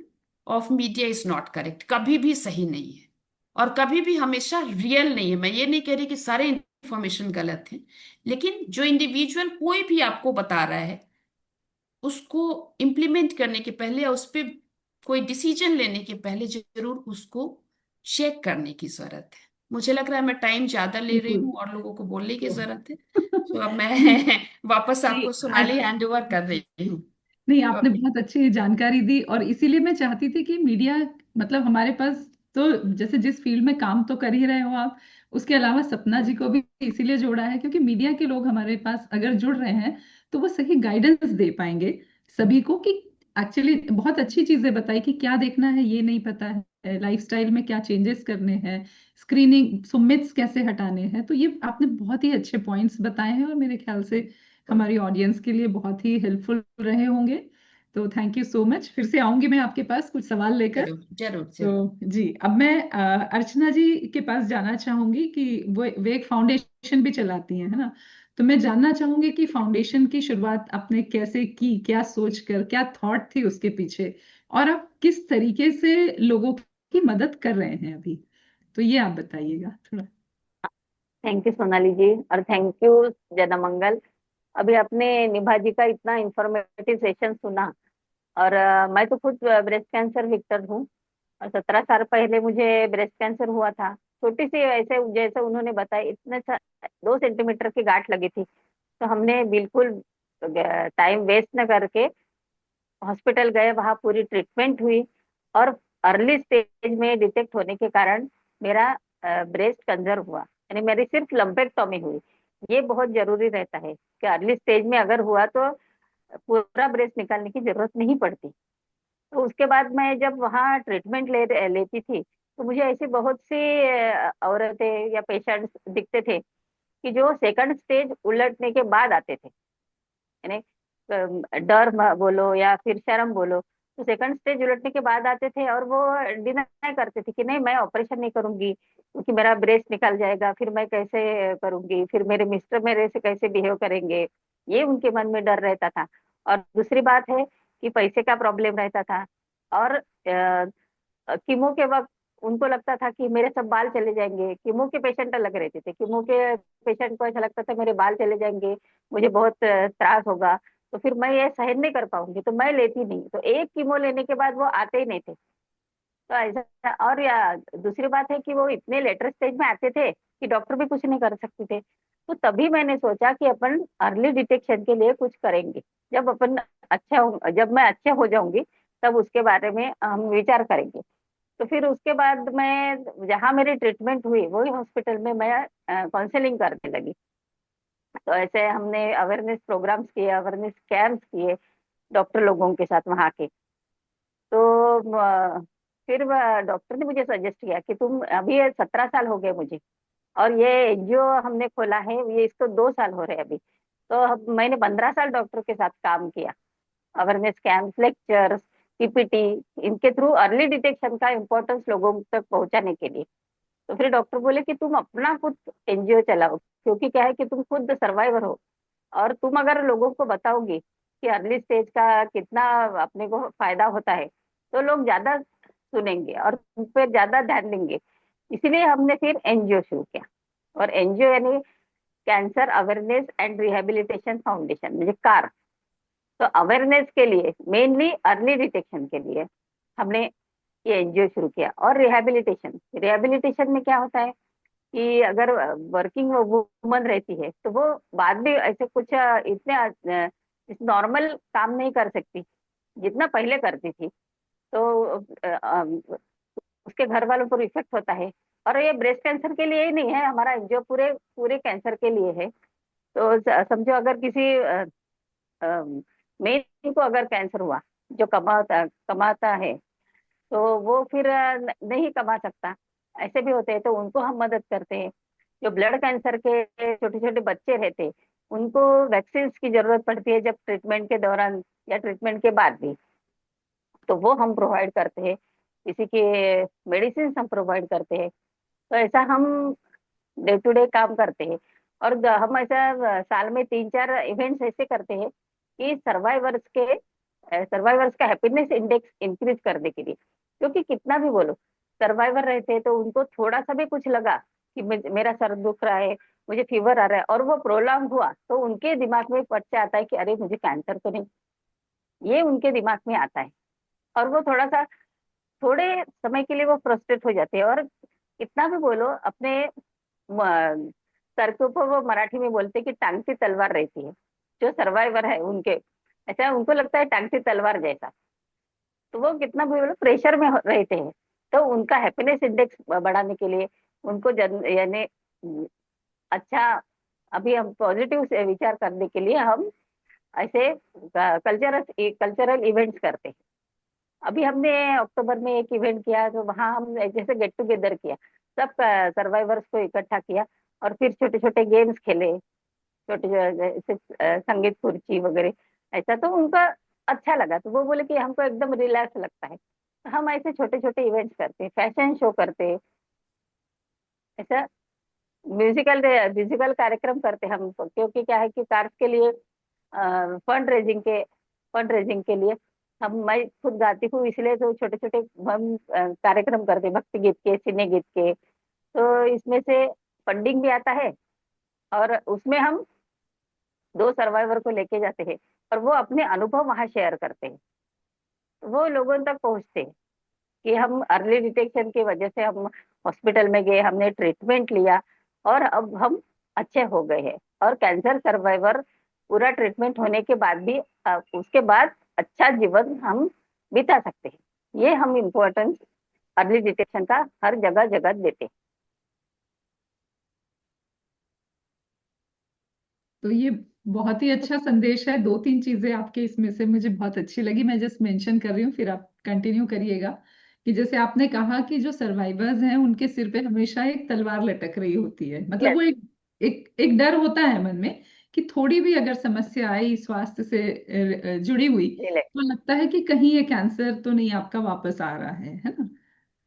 of media is not correct, कभी भी सही नहीं है, और कभी भी हमेशा रियल नहीं है। मैं ये नहीं कह रही कि सारे इंफॉर्मेशन गलत है, लेकिन जो इंडिविजुअल कोई भी आपको बता रहा है उसको इम्प्लीमेंट करने के पहले या उस पर कोई डिसीजन लेने के पहले जरूर उसको चेक करने की जरूरत है। मुझे लग रहा है मैं टाइम ज्यादा ले रही बिल्कुल हूँ और लोगों को बोलने की तो जरूरत है, तो अब नहीं मैं वापस नहीं आपको सोनाली हैंड ओवर कर रही हूँ। नहीं, आपने ओके। बहुत अच्छी जानकारी दी और इसीलिए मैं चाहती थी कि मीडिया, मतलब हमारे पास तो जैसे जिस फील्ड में काम तो कर ही रहे हो आप, उसके अलावा सपना जी को भी इसीलिए जोड़ा है क्योंकि मीडिया के लोग हमारे पास अगर जुड़ रहे हैं तो वो सही गाइडेंस दे पाएंगे सभी को कि एक्चुअली बहुत अच्छी चीजें बताई कि क्या देखना है ये नहीं पता है, लाइफस्टाइल में क्या चेंजेस करने हैं, स्क्रीनिंग मिथ्स कैसे हटाने हैं। तो ये आपने बहुत ही अच्छे पॉइंट्स बताए हैं और मेरे ख्याल से हमारी ऑडियंस के लिए बहुत ही हेल्पफुल रहे होंगे। तो थैंक यू सो मच, फिर से आऊंगी मैं आपके पास कुछ सवाल लेकर। जरूर जरूर जरूर। तो जी, अब मैं अर्चना जी के पास जाना चाहूंगी कि वो एक फाउंडेशन भी चलाती हैं, है ना। तो मैं जानना चाहूंगी कि फाउंडेशन की शुरुआत आपने कैसे की, क्या सोच कर, क्या थॉट थी उसके पीछे, और आप किस तरीके से लोगों की मदद कर रहे हैं अभी। तो ये आप बताइएगा थोड़ा। थैंक यू सोनाली जी, और थैंक यू जना मंगल। अभी आपने निभा जी का इतना इंफॉर्मेटिव सेशन सुना, और मैं तो खुद ब्रेस्ट कैंसर विक्टर हूँ, और 17 साल पहले मुझे ब्रेस्ट कैंसर हुआ था। छोटी सी ऐसे जैसे उन्होंने बताया, 2 सेंटीमीटर की गांठ लगी थी। तो हमने बिल्कुल टाइम वेस्ट न करके हॉस्पिटल गए, वहां पूरी ट्रीटमेंट हुई। और अर्ली स्टेज में डिटेक्ट होने के कारण मेरा ब्रेस्ट कंजर्व हुआ, यानी मेरी सिर्फ लंपेक्टोमी हुई। ये बहुत जरूरी रहता है कि अर्ली स्टेज में अगर हुआ तो पूरा ब्रेस्ट निकालने की जरूरत नहीं पड़ती। तो उसके बाद मैं जब वहाँ ट्रीटमेंट लेती थी, तो मुझे ऐसी बहुत सी औरतें या पेशेंट्स दिखते थे कि जो सेकंड स्टेज उलटने के बाद आते थे। यानी डर बोलो या फिर शर्म बोलो, तो सेकंड स्टेज उलटने के बाद आते थे और वो डिनाई करते थे कि नहीं, मैं ऑपरेशन नहीं करूंगी क्योंकि मेरा ब्रेस्ट निकल जाएगा, फिर मैं कैसे करूंगी, फिर मेरे मिस्टर मेरे से कैसे बिहेव करेंगे। ये उनके मन में डर रहता था। और दूसरी बात है कि पैसे का प्रॉब्लम रहता था। और कीमो के वक्त उनको लगता था कि मेरे सब बाल चले जाएंगे। कीमो के पेशेंट अलग रहते थे, कीमो के पेशेंट को ऐसा लगता था मेरे बाल चले जाएंगे, मुझे बहुत त्रास होगा, तो फिर मैं ये सहन नहीं कर पाऊंगी, तो मैं लेती नहीं। तो एक कीमो लेने के बाद वो आते ही नहीं थे। तो ऐसा, और या दूसरी बात है कि वो इतने लेटर स्टेज में आते थे कि डॉक्टर भी कुछ नहीं कर सकते थे। तो तभी मैंने सोचा कि अपन अर्ली डिटेक्शन के लिए कुछ करेंगे। जब मैं अच्छा हो जाऊंगी, तब उसके बारे में हम विचार करेंगे। तो फिर उसके बाद मैं जहाँ मेरी ट्रीटमेंट हुई वही हॉस्पिटल में मैं काउंसलिंग करने लगी। तो ऐसे हमने अवेयरनेस प्रोग्राम्स किए, अवेयरनेस कैंप्स किए डॉक्टर लोगों के साथ वहाँ के। तो फिर डॉक्टर ने मुझे सजेस्ट किया कि तुम, अभी 17 साल हो गए मुझे, और ये एनजीओ हमने खोला है, ये इसको 2 साल हो रहे हैं अभी। तो मैंने 15 साल डॉक्टर के साथ काम किया, अवेयरनेस कैंप, लेक्चर्स, पीपीटी, इनके थ्रू अर्ली डिटेक्शन का इम्पोर्टेंस लोगों तक पहुंचाने के लिए। तो फिर डॉक्टर बोले कि तुम अपना खुद एनजीओ चलाओ, क्योंकि क्या है कि तुम खुद सर्वाइवर हो, और तुम अगर लोगों को बताओगे कि अर्ली स्टेज का कितना अपने को फायदा होता है, तो लोग ज्यादा सुनेंगे और तुम पे ज्यादा ध्यान देंगे। इसीलिए हमने फिर एनजीओ शुरू किया। और एनजीओ यानी cancer awareness and rehabilitation foundation, म्हणजे कार। तो अवेयरनेस के लिए, मेनली अर्ली डिटेक्शन के लिए हमने ये एनजीओ शुरू किया। और रिहेबिलिटेशन, रिहेबिलिटेशन में क्या होता है कि अगर वर्किंग वुमन रहती है तो वो बाद में ऐसे कुछ इतने नॉर्मल काम नहीं कर सकती जितना पहले करती थी। तो उसके घर वालों पर इफेक्ट होता है। और ये ब्रेस्ट कैंसर के लिए ही नहीं है, हमारा एनजीओ पूरे पूरे कैंसर के लिए है। तो समझो अगर किसी मेन को अगर कैंसर हुआ, जो कमाता है, तो वो फिर नहीं कमा सकता, ऐसे भी होते हैं, तो उनको हम मदद करते हैं। जो ब्लड कैंसर के छोटे छोटे बच्चे रहते हैं, उनको वैक्सीन की जरूरत पड़ती है, जब ट्रीटमेंट के दौरान या ट्रीटमेंट के बाद भी, तो वो हम प्रोवाइड करते हैं। किसी के मेडिसिन हम प्रोवाइड करते हैं। तो ऐसा हम डे टू डे काम करते हैं। और हम ऐसा साल में 3-4 इवेंट्स ऐसे करते हैं कि सर्वाइवर्स का हैप्पीनेस इंडेक्स इंक्रीज करने के लिए। क्योंकि कितना भी बोलो, सर्वाइवर रहते हैं तो उनको थोड़ा सा भी कुछ लगा कि मेरा सर दुख रहा है, मुझे फीवर आ रहा है, और वो प्रोलॉन्ग हुआ, तो उनके दिमाग में पर्चा आता है कि अरे मुझे कैंसर तो नहीं। ये उनके दिमाग में आता है, और वो थोड़ा सा, थोड़े समय के लिए वो फ्रस्ट्रेट हो जाते हैं। और कितना भी बोलो, अपने सर के ऊपर वो मराठी में बोलते हैं कि टांगती तलवार रहती है। जो सर्वाइवर है उनके, ऐसा उनको लगता है टांगती तलवार जैसा। तो वो कितना भी बोलो प्रेशर में रहते हैं। तो उनका हैप्पीनेस इंडेक्स बढ़ाने के लिए, उनको यानी अच्छा, अभी हम पॉजिटिव से विचार करने के लिए हम ऐसे कल्चरल कल्चरल इवेंट्स करते हैं। अभी हमने अक्टूबर में एक इवेंट किया, तो वहाँ हम जैसे गेट टुगेदर किया, सब सर्वाइवर्स को इकट्ठा किया, और फिर छोटे छोटे गेम्स खेले, छोटे जैसे संगीत खुर्ची वगैरह। ऐसा तो उनका अच्छा लगा, तो वो बोले कि हमको एकदम रिलैक्स लगता है। तो हम ऐसे छोटे छोटे इवेंट्स करते हैं, फैशन शो करते हैं, ऐसा म्यूजिकल म्यूजिकल कार्यक्रम करते हैं हम। क्योंकि क्या है कि कार्स के लिए फंड रेजिंग के लिए मैं खुद गाती हूँ, इसलिए तो छोटे छोटे हम कार्यक्रम करते हैं, भक्ति गीत के, सिने गीत के। तो इसमें से फंडिंग भी आता है, और उसमें हम 2 सर्वाइवर को लेके जाते हैं, और वो अपने अनुभव वहां शेयर करते हैं। तो वो लोगों तक पहुंचते हैं कि हम अर्ली डिटेक्शन की वजह से हम हॉस्पिटल में गए, हमने ट्रीटमेंट लिया और अब हम अच्छे हो गए हैं। और कैंसर सर्वाइवर पूरा ट्रीटमेंट होने के बाद भी उसके बाद अच्छा जीवन हम बिता सकते हैं। ये हम इम्पोर्टेंस अर्ली डिटेक्शन का हर जगह जगह देते हैं। तो ये बहुत ही अच्छा संदेश है। दो तीन चीजें आपके इसमें से मुझे बहुत अच्छी लगी, मैं जस्ट मेंशन कर रही हूँ, फिर आप कंटिन्यू करिएगा। कि जैसे आपने कहा कि जो सर्वाइवर्स हैं उनके सिर पे हमेशा एक तलवार लटक रही होती है, मतलब यस। वो एक डर होता है मन में कि थोड़ी भी अगर समस्या आई स्वास्थ्य से जुड़ी हुई, तो लगता है कि कहीं ये कैंसर तो नहीं आपका वापस आ रहा है ना।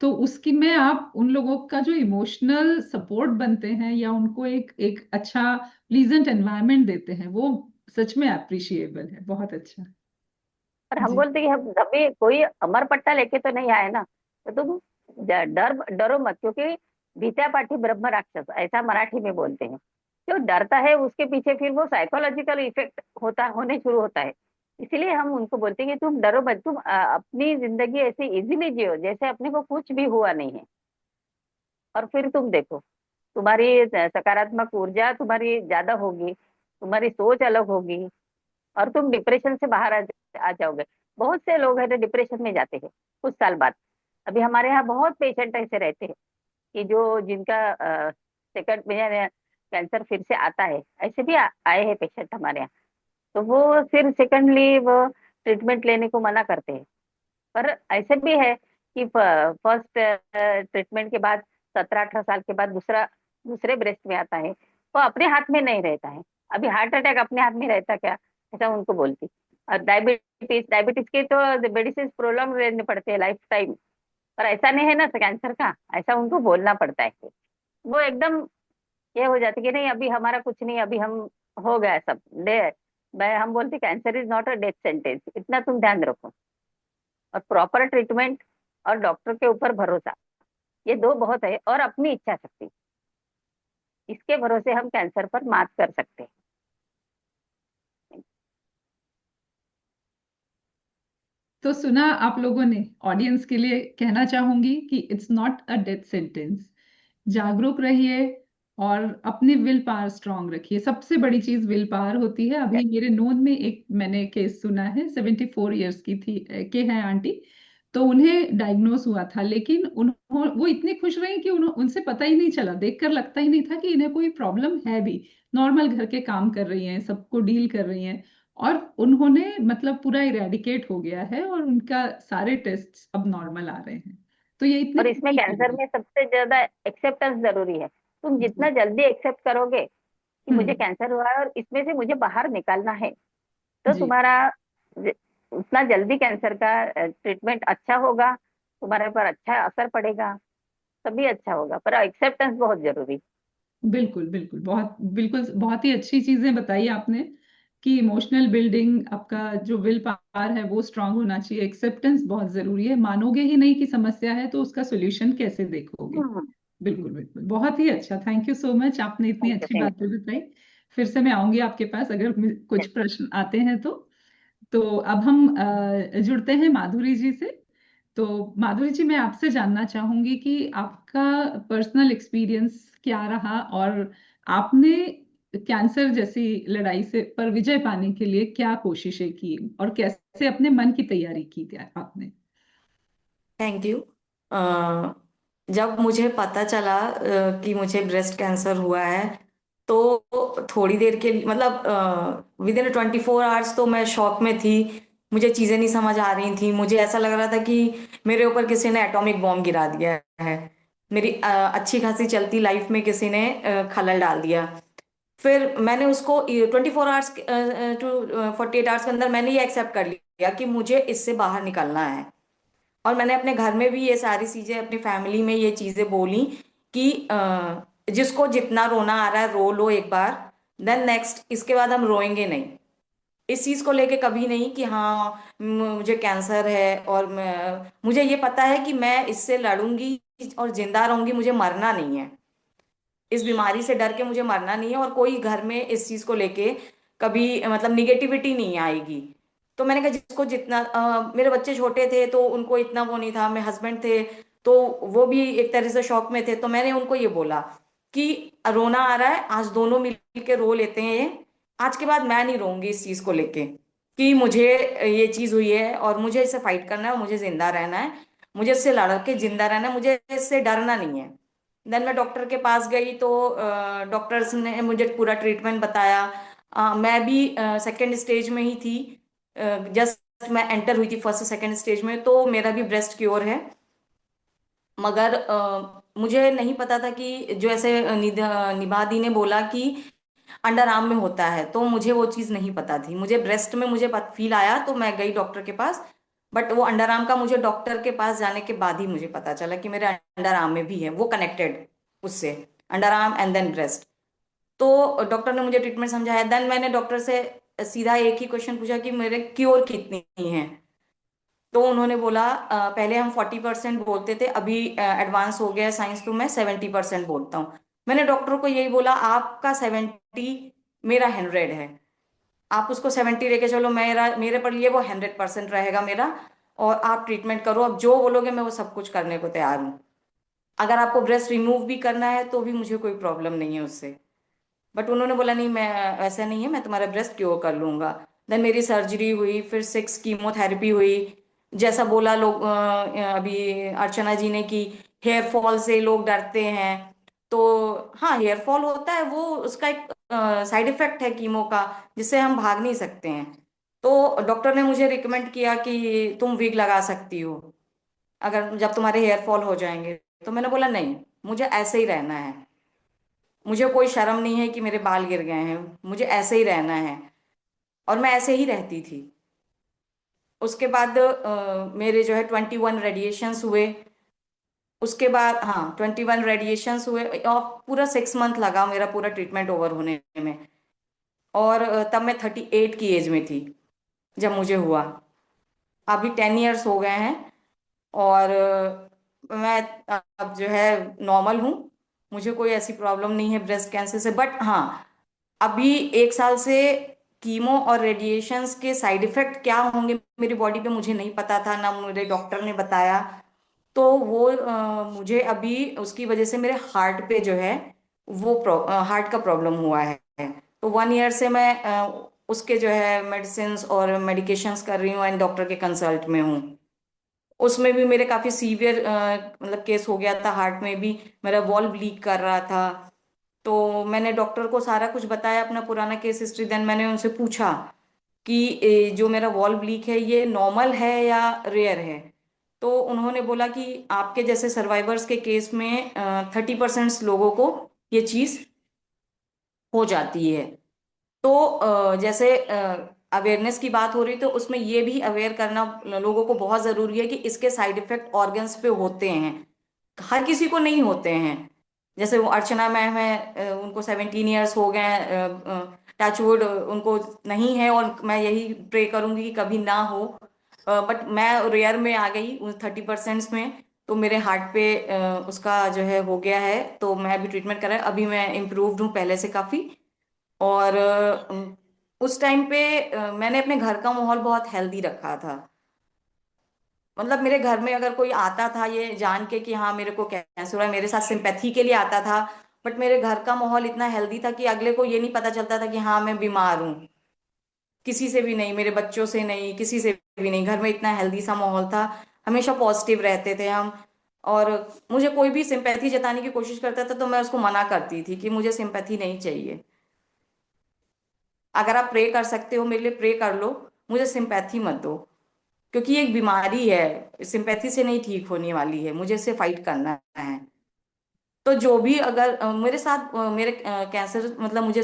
तो उसकी में आप उन लोगों का जो इमोशनल सपोर्ट बनते हैं या उनको एक एक अच्छा प्लीजेंट एनवायरनमेंट देते हैं, वो सच में अप्रिशिएबल है। बहुत अच्छा। और हम जी। बोलते कि हम कभी कोई अमर पट्टा लेके तो नहीं आए ना, तो तुम डरो मत, क्योंकि भीत्या पाठी ब्रह्म राक्षस ऐसा मराठी में बोलते हैं। जो डरता है उसके पीछे फिर वो साइकोलॉजिकल इफेक्ट होने शुरू होता है। इसीलिए हम उनको बोलते हैं कि तुम डरो मत, तुम अपनी जिंदगी ऐसे इजीली जियो जैसे अपने को कुछ भी हुआ नहीं है। और फिर तुम देखो, तुम्हारी सकारात्मक ऊर्जा तुम्हारी ज्यादा होगी, तुम्हारी सोच अलग होगी, और तुम डिप्रेशन से बाहर आ जाओगे। बहुत से लोग हैं जो डिप्रेशन में जाते हैं कुछ साल बाद। अभी हमारे यहाँ बहुत पेशेंट ऐसे रहते हैं कि जो जिनका सेकंड में कैंसर फिर से आता है, ऐसे भी आए हैं पेशेंट हमारे यहाँ। तो वो फिर सेकंडली वो ट्रीटमेंट लेने को मना करते हैं। पर ऐसे भी है कि फर्स्ट ट्रीटमेंट के बाद 17-18 साल के बाद दूसरे ब्रेस्ट में आता है, वो अपने हाथ में नहीं रहता है। अभी हार्ट अटैक अपने हाथ में रहता क्या, ऐसा उनको बोलती। और डायबिटीज डायबिटीज के तो मेडिसिन प्रोलॉन्ग लेने पड़ते हैं लाइफ टाइम। पर ऐसा नहीं है ना कैंसर का, ऐसा उनको बोलना पड़ता है। वो एकदम ये हो जाती कि नहीं अभी हमारा कुछ नहीं, अभी हम हो गया सब डे। मैं हम बोलते cancer is not a death sentence, इतना तुम ध्यान रखो। और प्रॉपर ट्रीटमेंट और डॉक्टर के ऊपर भरोसा, ये दो बहुत है। और अपनी इच्छा शक्ति, इसके भरोसे हम कैंसर पर मात कर सकते हैं। तो सुना आप लोगों ने, ऑडियंस के लिए कहना चाहूंगी कि it's not a death sentence. जागरूक रहिए और अपनी विल पावर स्ट्रांग रखिए। सबसे बड़ी चीज विल पावर होती है। अभी मेरे नोन में एक मैंने केस सुना है, 74 ईयर्स की थी के हैं आंटी। तो उन्हें डायग्नोस हुआ था, लेकिन वो इतनी खुश रही कि उनसे पता ही नहीं चला, देखकर लगता ही नहीं था कि इन्हें कोई प्रॉब्लम है भी। नॉर्मल घर के काम कर रही हैं, सबको डील कर रही हैं, और उन्होंने मतलब पूरा इरेडिकेट हो गया है और उनका सारे टेस्ट अब नॉर्मल आ रहे हैं। तो ये इतने और इसमें खुशी की कैंसर बात में सबसे ज्यादा एक्सेप्टेंस जरूरी है। तुम है। जितना जल्दी एक्सेप्ट करोगे कि मुझे हम्म। कैंसर हुआ है और इसमें से मुझे बाहर निकालना है, तो जी। तुम्हारा ज- उतना जल्दी कैंसर का ट्रीटमेंट अच्छा होगा, तुम्हारे पर अच्छा असर पड़ेगा, तभी अच्छा होगा। पर एक्सेप्टेंस बहुत जरूरी। बिल्कुल बिल्कुल, बहुत बिल्कुल बहुत ही अच्छी चीजें बताई आपने कि इमोशनल बिल्डिंग, आपका जो विल पावर है वो स्ट्रांग होना चाहिए, एक्सेप्टेंस बहुत जरूरी है। मानोगे ही नहीं कि समस्या है तो उसका सोल्यूशन कैसे देखोगे। हम्म। बिल्कुल बिल्कुल, बहुत ही अच्छा। थैंक यू सो मच, आपने इतनी थैंक यू, अच्छी थैंक बातें बताई। फिर से मैं आऊंगी आपके पास अगर यू। कुछ प्रश्न आते हैं तो। अब हम जुड़ते हैं माधुरी जी से। तो माधुरी जी, मैं आपसे जानना चाहूंगी कि आपका पर्सनल एक्सपीरियंस क्या रहा, और आपने कैंसर जैसी लड़ाई से पर विजय पाने के लिए क्या कोशिशें की, और कैसे अपने मन की तैयारी की थी आपने। Thank you. जब मुझे पता चला कि मुझे ब्रेस्ट कैंसर हुआ है, तो थोड़ी देर के लिए मतलब विद इन 24 आवर्स तो मैं शॉक में थी। मुझे चीज़ें नहीं समझ आ रही थी। मुझे ऐसा लग रहा था कि मेरे ऊपर किसी ने एटॉमिक बॉम्ब गिरा दिया है। मेरी अच्छी खासी चलती लाइफ में किसी ने खलल डाल दिया। फिर मैंने उसको 24 आवर्स टू 48 आवर्स के अंदर मैंने ये एक्सेप्ट कर लिया कि मुझे इससे बाहर निकलना है। और मैंने अपने घर में भी ये सारी चीजें, अपनी फैमिली में ये चीजें बोली कि जिसको जितना रोना आ रहा है रो लो एक बार, देन नेक्स्ट इसके बाद हम रोएंगे नहीं। इस चीज को लेके कभी नहीं कि हाँ मुझे कैंसर है और मुझे ये पता है कि मैं इससे लड़ूंगी और जिंदा रहूंगी, मुझे मरना नहीं है। इस बीमारी से डर के मुझे मरना नहीं है, और कोई घर में इस चीज को लेके कभी मतलब निगेटिविटी नहीं आएगी। तो मैंने कहा जिसको जितना मेरे बच्चे छोटे थे तो उनको इतना वो नहीं था, मेरे हस्बैंड थे तो वो भी एक तरह से शौक में थे, तो मैंने उनको ये बोला कि रोना आ रहा है, आज दोनों मिल के रो लेते हैं, ये आज के बाद मैं नहीं रोऊंगी इस चीज को लेके कि मुझे ये चीज हुई है और मुझे इससे फाइट करना है, मुझे जिंदा रहना है, मुझे इससे लड़ के जिंदा रहना है, मुझे इससे डरना नहीं है। देन मैं डॉक्टर के पास गई तो डॉक्टर्स ने मुझे पूरा ट्रीटमेंट बताया। मैं भी सेकेंड स्टेज में ही थी, जस्ट मैं एंटर हुई थी फर्स्ट सेकेंड स्टेज में, तो मेरा भी ब्रेस्ट क्योर है। मगर मुझे नहीं पता था कि जो ऐसे निभा दी ने बोला कि अंडर आर्म में होता है, तो मुझे वो चीज़ नहीं पता थी। मुझे ब्रेस्ट में मुझे फील आया तो मैं गई डॉक्टर के पास, बट वो अंडर आर्म का मुझे डॉक्टर के पास जाने के बाद ही मुझे पता चला कि मेरे अंडर आर्म में भी है, वो कनेक्टेड उससे, under arm and then breast. तो डॉक्टर ने मुझे ट्रीटमेंट समझाया। देन मैंने डॉक्टर से सीधा एक ही क्वेश्चन पूछा कि मेरे क्योर कितनी हैं। तो उन्होंने बोला पहले हम 40% बोलते थे, अभी एडवांस हो गया साइंस, तो मैं 70% बोलता हूँ। मैंने डॉक्टर को यही बोला, आपका 70 मेरा 100 है, आप उसको 70 लेके चलो, मेरा मेरे पर लिए वो 100% रहेगा मेरा, और आप ट्रीटमेंट करो, अब जो बोलोगे मैं वो सब कुछ करने को तैयार हूँ। अगर आपको ब्रेस्ट रिमूव भी करना है तो भी मुझे कोई प्रॉब्लम नहीं है उससे। बट उन्होंने बोला नहीं, मैं ऐसा नहीं है, मैं तुम्हारा ब्रेस्ट क्योर कर लूंगा। देन मेरी सर्जरी हुई, फिर 6 कीमोथेरेपी हुई। जैसा बोला लोग अभी अर्चना जी ने कि हेयर फॉल से लोग डरते हैं, तो हाँ, हेयर फॉल होता है, वो उसका एक साइड इफेक्ट है कीमो का, जिससे हम भाग नहीं सकते हैं। तो डॉक्टर ने मुझे रिकमेंड किया कि तुम विग लगा सकती हो अगर जब तुम्हारे हेयर फॉल हो जाएंगे। तो मैंने बोला नहीं, मुझे ऐसे ही रहना है, मुझे कोई शर्म नहीं है कि मेरे बाल गिर गए हैं, मुझे ऐसे ही रहना है। और मैं ऐसे ही रहती थी। उसके बाद मेरे जो है 21 रेडिएशंस हुए। उसके बाद हाँ, 21 रेडिएशंस हुए और पूरा 6 मंथ लगा मेरा पूरा ट्रीटमेंट ओवर होने में। और तब मैं 38 की एज में थी जब मुझे हुआ। अभी 10 इयर्स हो गए हैं, और मैं अब जो है नॉर्मल हूँ, मुझे कोई ऐसी प्रॉब्लम नहीं है ब्रेस्ट कैंसर से। बट हाँ, अभी 1 साल से कीमो और रेडिएशंस के साइड इफेक्ट क्या होंगे मेरी बॉडी पे मुझे नहीं पता था, ना मेरे डॉक्टर ने बताया। तो वो मुझे अभी उसकी वजह से मेरे हार्ट पे जो है वो हार्ट का प्रॉब्लम हुआ है। तो 1 ईयर से मैं उसके जो है मेडिसिन और मेडिकेशंस कर रही हूँ एंड डॉक्टर के कंसल्ट में हूँ। उसमें भी मेरे काफी सीवियर मतलब केस हो गया था, हार्ट में भी मेरा वॉल्व लीक कर रहा था। तो मैंने डॉक्टर को सारा कुछ बताया, अपना पुराना केस हिस्ट्री। देन मैंने उनसे पूछा कि जो मेरा वॉल्व लीक है ये नॉर्मल है या रेयर है। तो उन्होंने बोला कि आपके जैसे सर्वाइवर्स के केस में 30% लोगों को ये चीज हो जाती है। तो जैसे अवेयरनेस की बात हो रही, तो उसमें ये भी अवेयर करना लोगों को बहुत जरूरी है कि इसके साइड इफेक्ट ऑर्गन्स पे होते हैं, हर किसी को नहीं होते हैं। जैसे वो अर्चना मैम है, उनको 17 इयर्स हो गए, टचवुड उनको नहीं है, और मैं यही प्रे करूंगी कि कभी ना हो। बट मैं रेयर में आ गई उन 30% में। तो मेरे हार्ट पे उसका जो है हो गया है, तो मैं अभी ट्रीटमेंट कर रहा है, अभी मैं इम्प्रूव्ड हूँ पहले से काफी। और उस टाइम पे मैंने अपने घर का माहौल बहुत हेल्दी रखा था। मतलब मेरे घर में अगर कोई आता था ये जान के कि हाँ मेरे को कैंसर हुआ है, मेरे साथ सिंपैथी के लिए आता था। बट मेरे घर का माहौल इतना हेल्दी था कि अगले को ये नहीं पता चलता था कि हाँ मैं बीमार हूँ। किसी से भी नहीं, मेरे बच्चों से नहीं, किसी से भी नहीं, घर में इतना हेल्दी सा माहौल था। हमेशा पॉजिटिव रहते थे हम। और मुझे कोई भी सिंपैथी जताने की कोशिश करता था तो मैं उसको मना करती थी कि मुझे सिंपैथी नहीं चाहिए। अगर आप प्रे कर सकते हो मेरे लिए प्रे कर लो, मुझे सिंपैथी मत दो, क्योंकि ये एक बीमारी है, सिंपैथी से नहीं ठीक होने वाली है, मुझे इससे फाइट करना है। तो जो भी अगर मेरे साथ मेरे कैंसर मतलब मुझे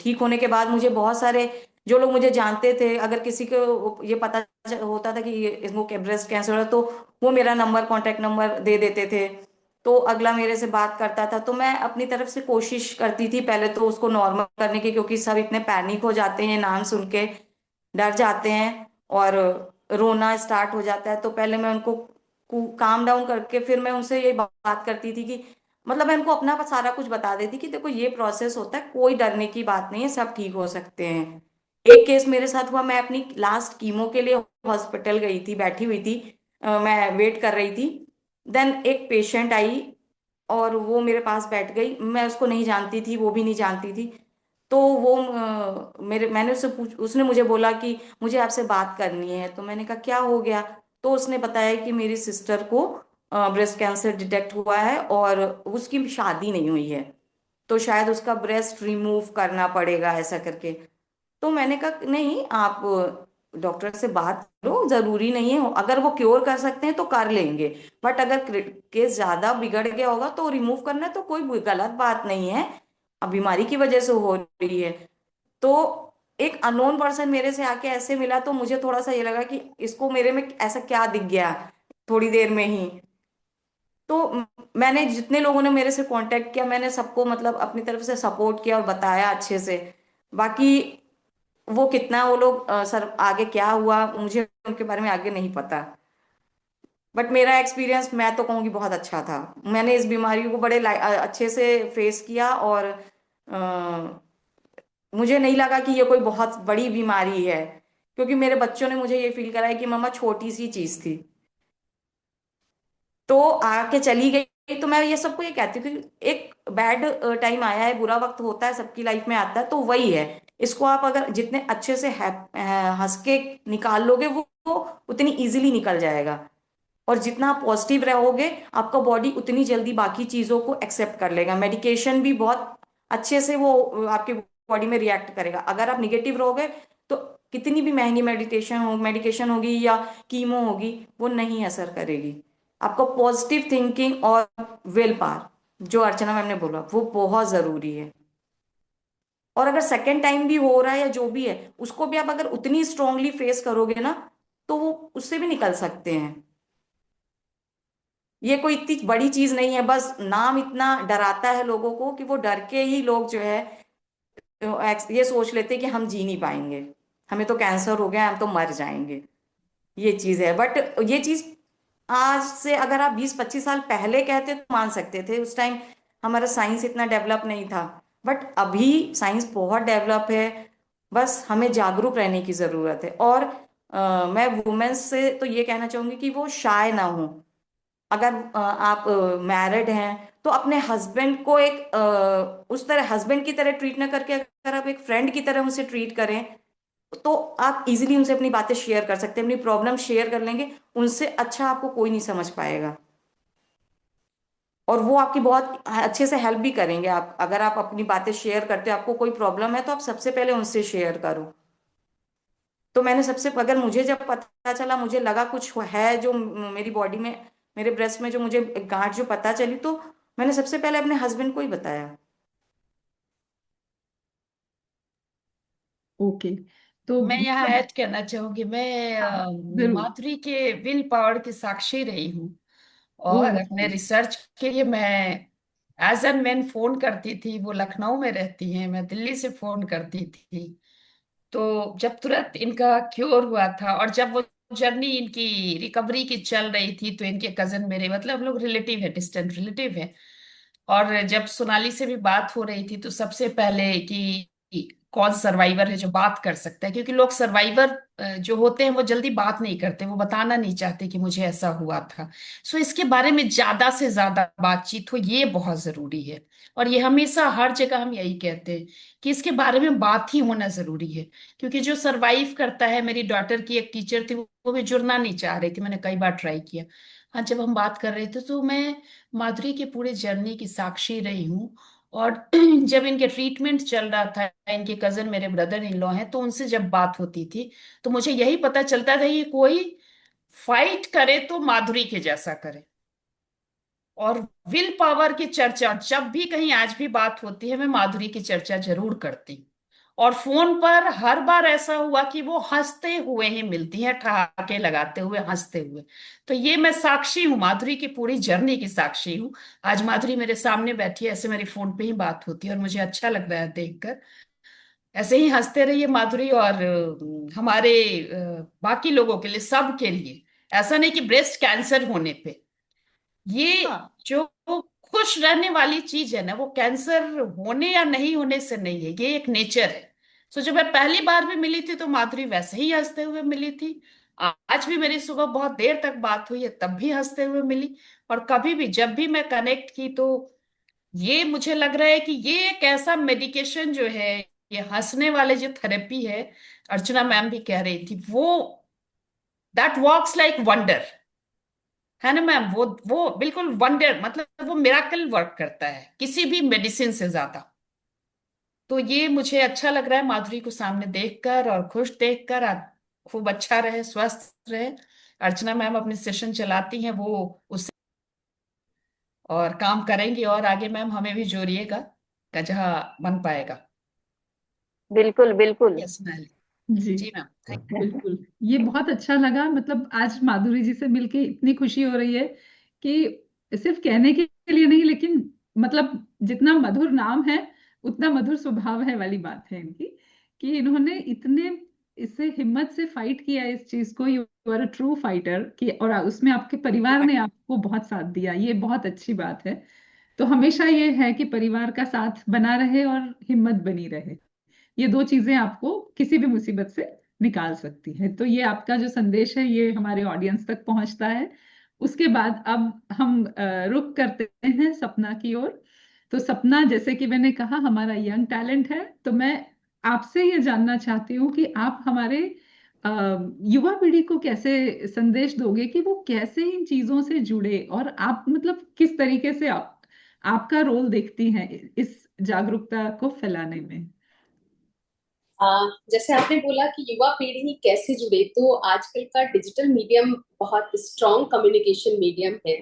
ठीक होने के बाद मुझे बहुत सारे जो लोग मुझे जानते थे, अगर किसी को ये पता होता था कि इसको ब्रेस्ट कैंसर है, तो वो मेरा नंबर कांटेक्ट नंबर दे देते थे। तो अगला मेरे से बात करता था, तो मैं अपनी तरफ से कोशिश करती थी पहले तो उसको नॉर्मल करने की, क्योंकि सब इतने पैनिक हो जाते हैं नाम सुन के, डर जाते हैं और रोना स्टार्ट हो जाता है। तो पहले मैं उनको काम डाउन करके फिर मैं उनसे ये बात करती थी कि मतलब मैं उनको अपना सारा कुछ बता देती कि देखो ये प्रोसेस होता है, कोई डरने की बात नहीं है, सब ठीक हो सकते हैं। एक केस मेरे साथ हुआ, मैं अपनी लास्ट कीमो के लिए हॉस्पिटल गई थी, बैठी हुई थी, मैं वेट कर रही थी। देन एक पेशेंट आई और वो मेरे पास बैठ गई, मैं उसको नहीं जानती थी, वो भी नहीं जानती थी। तो वो मैंने उससे उसने मुझे बोला कि मुझे आपसे बात करनी है। तो मैंने कहा क्या हो गया? तो उसने बताया कि मेरी सिस्टर को ब्रेस्ट कैंसर डिटेक्ट हुआ है और उसकी शादी नहीं हुई है, तो शायद उसका ब्रेस्ट रिमूव करना पड़ेगा, ऐसा करके। तो मैंने कहा नहीं, आप डॉक्टर से बात करो, जरूरी नहीं है, अगर वो क्योर कर सकते हैं तो कर लेंगे, बट अगर केस ज्यादा बिगड़ गया होगा तो रिमूव करना तो कोई गलत बात नहीं है, अब बीमारी की वजह से हो रही है। तो एक अननोन पर्सन मेरे से आके ऐसे मिला, तो मुझे थोड़ा सा ये लगा कि इसको मेरे में ऐसा क्या दिख गया थोड़ी देर में ही। तो मैंने जितने लोगों ने मेरे से कांटेक्ट किया, मैंने सबको मतलब अपनी तरफ से सपोर्ट किया और बताया अच्छे से। बाकी वो कितना वो लोग सर आगे क्या हुआ मुझे उनके बारे में आगे नहीं पता, बट मेरा एक्सपीरियंस मैं तो कहूँगी बहुत अच्छा था। मैंने इस बीमारी को बड़े अच्छे से फेस किया और मुझे नहीं लगा कि ये कोई बहुत बड़ी बीमारी है, क्योंकि मेरे बच्चों ने मुझे ये फील कराया कि मम्मा छोटी सी चीज थी, तो आके चली गई। तो मैं ये सबको ये कहती थी, एक बैड टाइम आया है, बुरा वक्त होता है, सबकी लाइफ में आता है, तो वही है। इसको आप अगर जितने अच्छे से हंस के निकाल लोगे, वो उतनी इजीली निकल जाएगा। और जितना आप पॉजिटिव रहोगे, आपका बॉडी उतनी जल्दी बाकी चीजों को एक्सेप्ट कर लेगा, मेडिकेशन भी बहुत अच्छे से वो आपके बॉडी में रिएक्ट करेगा। अगर आप निगेटिव रहोगे तो कितनी भी महंगी मेडिकेशन होगी या कीमो होगी, वो नहीं असर करेगी। आपको पॉजिटिव थिंकिंग और विल पावर, जो अर्चना मैम ने बोला, वो बहुत जरूरी है। और अगर सेकेंड टाइम भी हो रहा है या जो भी है, उसको भी आप अगर उतनी स्ट्रांगली फेस करोगे ना, तो वो उससे भी निकल सकते हैं। ये कोई इतनी बड़ी चीज नहीं है, बस नाम इतना डराता है लोगों को कि वो डर के ही लोग जो है ये सोच लेते हैं कि हम जी नहीं पाएंगे, हमें तो कैंसर हो गया, हम तो मर जाएंगे। ये चीज है, बट ये चीज आज से अगर आप 20-25 साल पहले कहते तो मान सकते थे, उस टाइम हमारा साइंस इतना डेवलप नहीं था। बट अभी साइंस बहुत डेवलप है, बस हमें जागरूक रहने की जरूरत है। और मैं वुमेन्स से तो ये कहना चाहूंगी कि वो शाय ना हो। अगर आप मैरिड हैं तो अपने हस्बैंड को एक उस तरह हस्बैंड की तरह ट्रीट ना करके, अगर आप एक फ्रेंड की तरह उनसे ट्रीट करें, तो आप इजीली उनसे अपनी बातें शेयर कर सकते हैं, अपनी प्रॉब्लम शेयर कर लेंगे। उनसे अच्छा आपको कोई नहीं समझ पाएगा, और वो आपकी बहुत अच्छे से हेल्प भी करेंगे। आप अगर आप अपनी बातें शेयर करते हो, आपको कोई प्रॉब्लम है, तो आप सबसे पहले उनसे शेयर करो। तो मैंने सबसे अगर मुझे जब पता चला, मुझे लगा कुछ है जो मेरी बॉडी में, मेरे ब्रेस्ट में जो मुझे एक गांठ जो पता चली, तो मैंने सबसे पहले अपने हस्बैंड को ही बताया। ओके। तो मैं यहाँ मतलब ऐड करना चाहूंगी, मैं हाँ, जरूर। माधुरी के विल पावर की साक्षी रही हूँ। और अपने ओके। रिसर्च के लिए मैं एज एन मैन फोन करती थी, वो लखनऊ में रहती हैं, मैं दिल्ली से फोन करती थी। तो जब तुरंत इनका क्योर हुआ था, और जब वो जर्नी इनकी रिकवरी की चल रही थी, तो इनके कजन मेरे, मतलब हम लोग रिलेटिव है, डिस्टेंट रिलेटिव है। और जब सोनाली से भी बात हो रही थी, तो सबसे पहले कि कौन सर्वाइवर है जो बात कर सकता है, क्योंकि लोग सर्वाइवर जो होते हैं वो जल्दी बात नहीं करते, वो बताना नहीं चाहते कि मुझे ऐसा हुआ था। सो इसके बारे में ज्यादा से ज्यादा बातचीत हो, ये बहुत जरूरी है। और ये हमेशा हर जगह हम यही कहते हैं कि इसके बारे में बात ही होना जरूरी है। क्योंकि जो सरवाइव करता है, मेरी डॉटर की एक टीचर थी, वो भी जुड़ना नहीं चाह रही थी, मैंने कई बार ट्राई किया। हाँ, जब हम बात कर रहे थे, तो मैं माधुरी के पूरे जर्नी की साक्षी रही हूँ। और जब इनके ट्रीटमेंट चल रहा था, इनके कजन मेरे ब्रदर इन लॉ हैं, तो उनसे जब बात होती थी, तो मुझे यही पता चलता था कि कोई फाइट करे तो माधुरी के जैसा करे। और विल पावर की चर्चा जब भी कहीं आज भी बात होती है, मैं माधुरी की चर्चा जरूर करती हूँ। और फोन पर हर बार ऐसा हुआ कि वो हंसते हुए ही मिलती है, ठहाके लगाते हुए, हंसते हुए। तो ये मैं साक्षी हूँ, माधुरी की पूरी जर्नी की साक्षी हूँ। आज माधुरी मेरे सामने बैठी है, ऐसे मेरी फोन पे ही बात होती है, और मुझे अच्छा लग रहा है देखकर। ऐसे ही हंसते रहिए माधुरी, और हमारे बाकी लोगों के लिए, सब के लिए, ऐसा नहीं कि ब्रेस्ट कैंसर होने पे, ये हाँ, जो खुश रहने वाली चीज है ना, वो कैंसर होने या नहीं होने से नहीं है, ये एक नेचर है। सो जब मैं पहली बार भी मिली थी तो माधुरी वैसे ही हंसते हुए मिली थी। आज भी मेरी सुबह बहुत देर तक बात हुई है, तब भी हंसते हुए मिली। और कभी भी जब भी मैं कनेक्ट की तो ये मुझे लग रहा है कि ये एक ऐसा मेडिकेशन जो है, ये हंसने वाले जो थेरेपी है, अर्चना मैम भी कह रही थी वो, दैट वर्क्स लाइक वंडर, है ना मैम? वो बिल्कुल वंडर, मतलब वो मिराकल वर्क करता है किसी भी मेडिसिन से ज्यादा। तो ये मुझे अच्छा लग रहा है माधुरी को सामने देखकर और खुश देखकर। खूब अच्छा रहे, स्वस्थ रहे। अर्चना मैम अपने सेशन चलाती हैं, वो उस और काम करेंगी। और आगे मैम हमें भी जोड़िएगा जहाँ बन पाएगा। बिल्कुल बिल्कुल। Yes ma'am. जी जी मैम, थैंक बिल्कुल, ये बहुत अच्छा लगा। मतलब आज माधुरी जी से मिलके इतनी खुशी हो रही है कि सिर्फ कहने के लिए नहीं, लेकिन मतलब जितना मधुर नाम है उतना मधुर स्वभाव है वाली बात है इनकी, कि इन्होंने इतने इससे हिम्मत से फाइट किया इस चीज को। You are a true fighter कि, और उसमें आपके परिवार यू। ने आपको बहुत साथ दिया, ये बहुत अच्छी बात है। तो हमेशा ये है कि परिवार का साथ बना रहे और हिम्मत बनी रहे, ये दो चीजें आपको किसी भी मुसीबत से निकाल सकती है। तो ये आपका जो संदेश है ये हमारे ऑडियंस तक पहुंचता है। उसके बाद अब हम रुख करते हैं सपना की ओर। तो सपना, जैसे कि मैंने कहा, हमारा यंग टैलेंट है। तो मैं आपसे ये जानना चाहती हूँ कि आप हमारे अ, युवा पीढ़ी को कैसे संदेश दोगे कि वो कैसे इन चीजों से जुड़े, और आप मतलब किस तरीके से आपका रोल देखती हैं इस जागरूकता को फैलाने में। जैसे आपने बोला कि युवा पीढ़ी कैसे जुड़े, तो आजकल का डिजिटल मीडियम बहुत स्ट्रॉन्ग कम्युनिकेशन मीडियम है,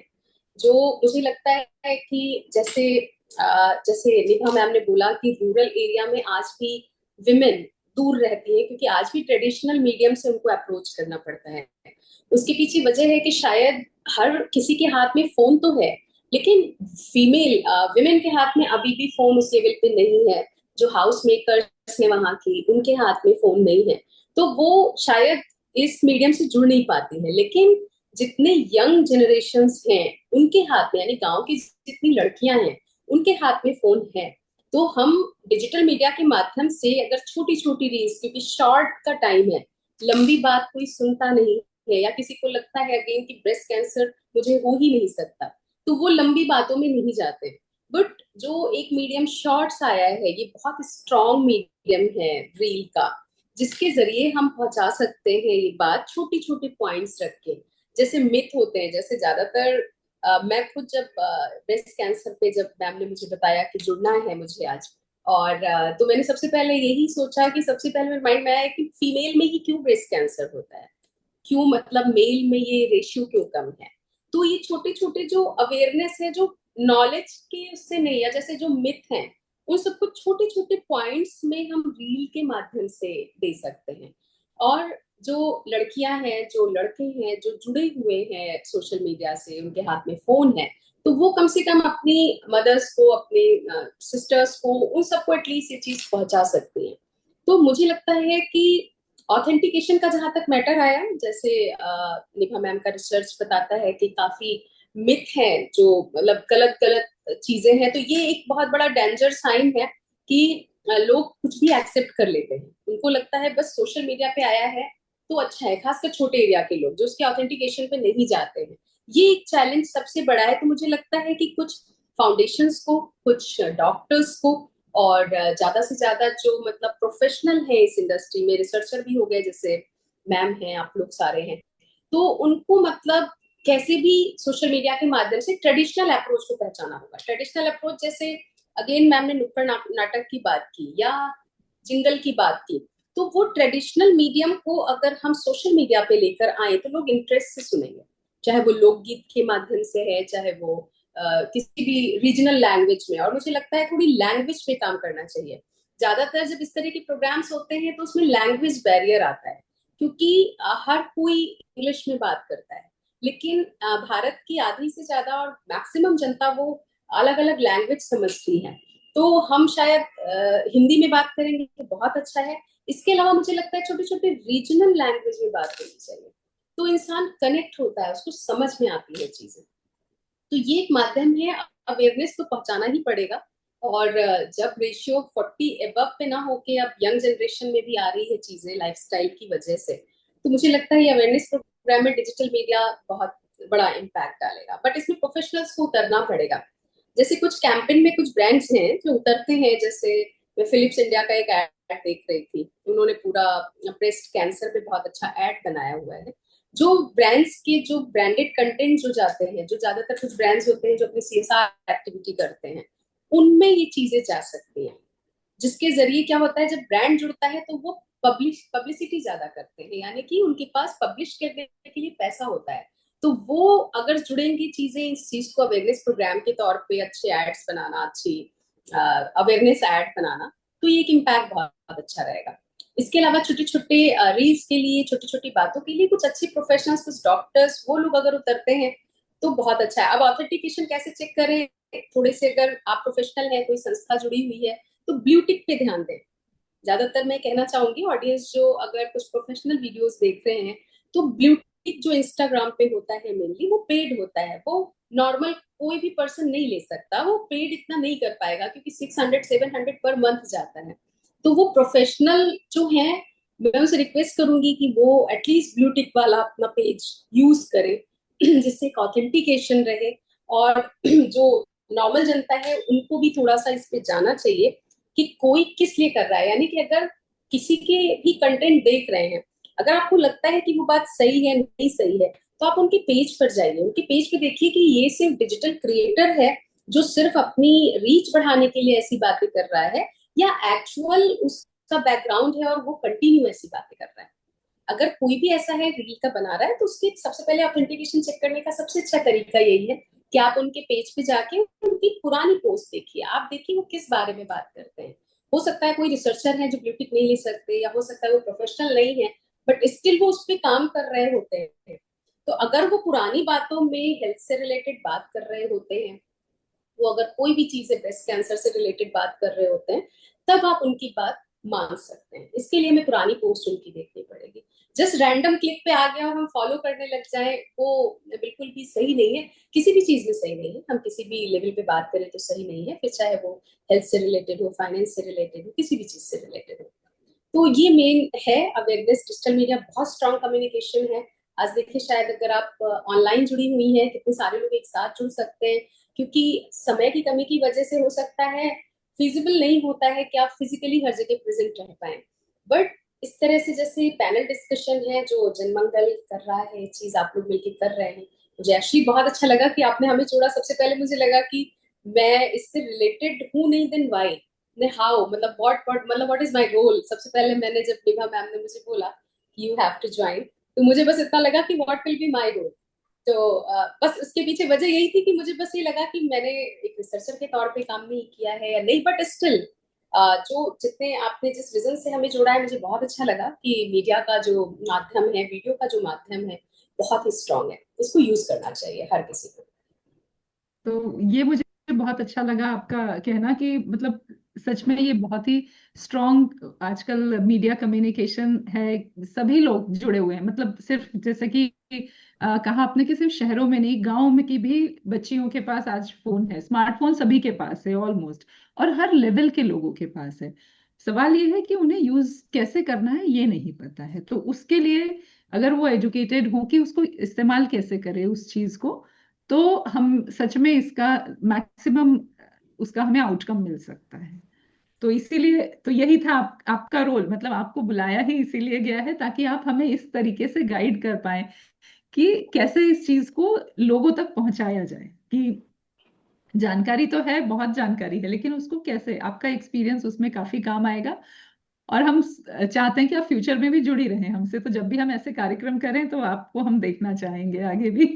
जो मुझे लगता है कि जैसे निभा मैम ने बोला कि रूरल एरिया में आज भी विमेन दूर रहती है, क्योंकि आज भी ट्रेडिशनल मीडियम से उनको अप्रोच करना पड़ता है। उसके पीछे वजह है कि शायद हर किसी के हाथ में फोन तो है, लेकिन फीमेल विमेन के हाथ में अभी भी फोन उस लेवल पे नहीं है। जो हाउस मेकर्स है वहां की, उनके हाथ में फोन नहीं है, तो वो शायद इस मीडियम से जुड़ नहीं पाती है। लेकिन जितने यंग जनरेशन्स हैं उनके हाथ में, यानी गांव की जितनी लड़कियां हैं उनके हाथ में फोन है, तो हम डिजिटल मीडिया के माध्यम से अगर छोटी छोटी रील्स, क्योंकि शॉर्ट का टाइम है, लंबी बात कोई सुनता नहीं है, या किसी को लगता है अगेन कि ब्रेस्ट कैंसर मुझे हो ही नहीं सकता, तो वो लंबी बातों में नहीं जाते। बट जो एक मीडियम शॉर्ट्स आया है, ये बहुत स्ट्रॉन्ग मीडियम है रील का, जिसके जरिए हम पहुंचा सकते हैं ये बात छोटी छोटी पॉइंट्स रख के। जैसे मिथ होते हैं, जैसे ज्यादातर मैं खुद जब ब्रेस्ट कैंसर पे जब मैम ने मुझे बताया कि जुड़ना है मुझे आज, और तो मैंने सबसे पहले यही सोचा कि सबसे पहले मेरे माइंड में आया कि फीमेल में ही क्यों ब्रेस्ट कैंसर होता है, क्यों मतलब मेल में ये रेशियो क्यों कम है। तो ये छोटे छोटे जो अवेयरनेस है, जो नॉलेज के उससे नहीं, या जैसे जो मिथ हैं उन सबको छोटे छोटे पॉइंट्स में हम रील के माध्यम से दे सकते हैं। और जो लड़कियां हैं, जो लड़के हैं जो जुड़े हुए हैं सोशल मीडिया से, उनके हाथ में फोन है, तो वो कम से कम अपनी मदर्स को, अपने सिस्टर्स को, उन सबको एटलीस्ट ये चीज पहुंचा सकती हैं। तो मुझे लगता है कि ऑथेंटिकेशन का जहां तक मैटर आया, जैसे निभा मैम का रिसर्च बताता है कि काफी मिथ है, जो मतलब गलत गलत चीजें हैं, तो ये एक बहुत बड़ा डेंजर साइन है कि लोग कुछ भी एक्सेप्ट कर लेते हैं। उनको लगता है बस सोशल मीडिया पे आया है तो अच्छा है, खासकर छोटे एरिया के लोग जो उसके ऑथेंटिकेशन पे नहीं जाते हैं। ये एक चैलेंज सबसे बड़ा है। तो मुझे लगता है कि कुछ फाउंडेशंस को, कुछ डॉक्टर्स को, और ज्यादा से ज्यादा जो मतलब प्रोफेशनल है इस इंडस्ट्री में, रिसर्चर भी हो गए जैसे मैम हैं, आप लोग सारे हैं, तो उनको मतलब कैसे भी सोशल मीडिया के माध्यम से ट्रेडिशनल अप्रोच को पहचाना होगा। ट्रेडिशनल अप्रोच जैसे अगेन मैम ने नुक्कड़ नाटक की बात की या जिंगल की बात की, तो वो ट्रेडिशनल मीडियम को अगर हम सोशल मीडिया पे लेकर आए तो लोग इंटरेस्ट से सुनेंगे, चाहे वो लोकगीत के माध्यम से है, चाहे वो किसी भी रीजनल लैंग्वेज में। और मुझे लगता है थोड़ी लैंग्वेज पे काम करना चाहिए। ज्यादातर जब इस तरह के प्रोग्राम्स होते हैं तो उसमें लैंग्वेज बैरियर आता है, क्योंकि हर कोई इंग्लिश में बात करता है, लेकिन भारत की आधी से ज्यादा और मैक्सिमम जनता वो अलग अलग लैंग्वेज समझती है। तो हम शायद हिंदी में बात करेंगे तो बहुत अच्छा है। इसके अलावा मुझे लगता है छोटे छोटे रीजनल लैंग्वेज में बात करनी चाहिए, तो इंसान कनेक्ट होता है, उसको समझ में आती है चीजें। तो ये एक माध्यम है, अवेयरनेस तो पहुंचाना ही पड़ेगा। और जब रेशियो 40 एबव पे ना होके अब यंग जनरेशन में भी आ रही है चीजें लाइफस्टाइल की वजह से, तो मुझे लगता है ये अवेयरनेस प्रोग्राम में डिजिटल मीडिया बहुत बड़ा इम्पैक्ट डालेगा। बट इसमें प्रोफेशनल्स को उतरना पड़ेगा। जैसे कुछ कैंपेन में कुछ ब्रांड्स हैं जो उतरते हैं, जैसे मैं फिलिप्स इंडिया का एक एड देख रही थी, उन्होंने पूरा ब्रेस्ट कैंसर पे बहुत अच्छा एड बनाया हुआ है। जो ब्रांड्स के जो ब्रांडेड कंटेंट जो जाते हैं, जो ज्यादातर कुछ ब्रांड्स होते हैं जो अपनी सीएसआर एक्टिविटी करते हैं, उनमें ये चीजें जा सकती हैं, जिसके जरिए क्या होता है, जब ब्रांड जुड़ता है तो वो पब्लिसिटी ज्यादा करते हैं, यानी कि उनके पास पब्लिश करने के लिए पैसा होता है। तो वो अगर जुड़ेंगी चीजें इस चीज को अवेयरनेस प्रोग्राम के तौर पे, अच्छे एड्स बनाना, अच्छी अवेयरनेस एड बनाना, तो ये एक इम्पैक्ट बहुत अच्छा रहेगा। इसके अलावा छोटे छोटे रील्स के लिए, छोटी छोटी बातों के लिए कुछ अच्छे प्रोफेशनल्स, कुछ डॉक्टर्स, वो लोग अगर उतरते हैं तो बहुत अच्छा है। अब ऑथेंटिकेशन कैसे चेक करें, थोड़े से अगर आप प्रोफेशनल है, कोई संस्था जुड़ी हुई है, तो ब्लू टिक पे ध्यान दें। ज्यादातर मैं कहना चाहूंगी ऑडियंस जो अगर कुछ प्रोफेशनल वीडियोस देख रहे हैं, तो ब्लू टिक जो इंस्टाग्राम पे होता है मेनली, वो पेड होता है, वो नॉर्मल कोई भी पर्सन नहीं ले सकता, वो पेड इतना नहीं कर पाएगा क्योंकि 600-700 पर मंथ जाता है। तो वो प्रोफेशनल जो है, मैं उनसे रिक्वेस्ट करूंगी कि वो एटलीस्ट ब्लू टिक वाला अपना पेज यूज करे जिससे एक ऑथेंटिकेशन रहे। और जो नॉर्मल जनता है उनको भी थोड़ा सा इस पे जाना चाहिए कि कोई किस लिए कर रहा है, यानी कि अगर किसी के भी कंटेंट देख रहे हैं, अगर आपको लगता है कि वो बात सही है नहीं सही है, तो आप उनके पेज पर जाइए, उनके पेज पे देखिए कि ये सिर्फ डिजिटल क्रिएटर है जो सिर्फ अपनी रीच बढ़ाने के लिए ऐसी बातें कर रहा है, या एक्चुअल उसका बैकग्राउंड है और वो कंटिन्यू ऐसी बातें कर रहा है। अगर कोई भी ऐसा है रील का बना रहा है, तो उसके सबसे पहले ऑथेंटिकेशन चेक करने का सबसे अच्छा तरीका यही है कि आप उनके पेज पे जाके उनकी पुरानी पोस्ट देखिए, आप देखिए वो किस बारे में बात करते हैं। हो सकता है कोई रिसर्चर है जो ब्लूटिक नहीं ले सकते, या हो सकता है वो प्रोफेशनल नहीं है, बट स्टिल वो उस पर काम कर रहे होते हैं। तो अगर वो पुरानी बातों में हेल्थ से रिलेटेड बात कर रहे होते हैं, वो अगर कोई भी चीज है ब्रेस्ट कैंसर से रिलेटेड बात कर रहे होते हैं, तब आप उनकी बात मान सकते हैं। इसके लिए हमें पुरानी पोस्ट उनकी देखनी पड़ेगी। जस्ट रैंडम क्लिक पे आ गया और हम फॉलो करने लग जाए, वो बिल्कुल भी सही नहीं है, किसी भी चीज में सही नहीं है। हम किसी भी लेवल पे बात करें तो सही नहीं है, फिर चाहे वो हेल्थ से रिलेटेड हो, फाइनेंस से रिलेटेड हो, किसी भी चीज से रिलेटेड हो। तो ये मेन है अवेयरनेस। डिजिटल मीडिया बहुत स्ट्रॉन्ग कम्युनिकेशन है। आज देखिए, शायद अगर आप ऑनलाइन जुड़ी हुई हैं, कितने सारे लोग एक साथ जुड़ सकते हैं, क्योंकि समय की कमी की वजह से हो सकता है फिजिबल नहीं होता है कि आप फिजिकली हर जगह प्रेजेंट रह पाए। बट इस तरह से जैसे पैनल डिस्कशन है जो जनमंगल कर रहा है, ये चीज आप लोग मिलकर कर रहे हैं, मुझे एक्चुअली बहुत अच्छा लगा कि आपने हमें जोड़ा। सबसे पहले मुझे लगा कि मैं इससे रिलेटेड हूँ नहीं, देन वाई, ने हाउ, मतलब व्हाट इज माय गोल। सबसे पहले मैंने जब विभा मैम ने मुझे बोला कि यू हैव टू ज्वाइन, तो मुझे बस इतना लगा कि what will be my goal. तो बस उसके पीछे वजह यही थी कि मुझे बस ये लगा कि मैंने एक रिसर्चर के तौर पे काम नहीं किया है या नहीं, बट स्टिल जो जितने आपने जिस विजन से हमें जोड़ा है, मुझे बहुत अच्छा लगा कि मीडिया का जो माध्यम है, वीडियो का जो माध्यम है, बहुत ही स्ट्रांग है, इसको यूज करना चाहिए हर किसी को। तो ये मुझे बहुत अच्छा लगा आपका कहना कि मतलब सच में ये बहुत ही स्ट्रॉन्ग आजकल मीडिया कम्युनिकेशन है, सभी लोग जुड़े हुए हैं। मतलब सिर्फ जैसे कि कहा आपने कि सिर्फ शहरों में नहीं, गांव में की भी बच्चियों के पास आज फोन है, स्मार्टफोन सभी के पास है ऑलमोस्ट, और हर लेवल के लोगों के पास है। सवाल ये है कि उन्हें यूज कैसे करना है ये नहीं पता है। तो उसके लिए अगर वो एजुकेटेड हो कि उसको इस्तेमाल कैसे करे उस चीज को, तो हम सच में इसका मैक्सिमम उसका हमें आउटकम मिल सकता है। तो इसीलिए तो यही था आपका रोल, मतलब आपको बुलाया ही इसीलिए गया है ताकि आप हमें इस तरीके से गाइड कर पाए कि कैसे इस चीज को लोगों तक पहुंचाया जाए। कि जानकारी तो है, बहुत जानकारी है, लेकिन उसको कैसे, आपका एक्सपीरियंस उसमें काफी काम आएगा। और हम चाहते हैं कि आप फ्यूचर में भी जुड़ी रहें हमसे, तो जब भी हम ऐसे कार्यक्रम करें तो आपको हम देखना चाहेंगे आगे भी।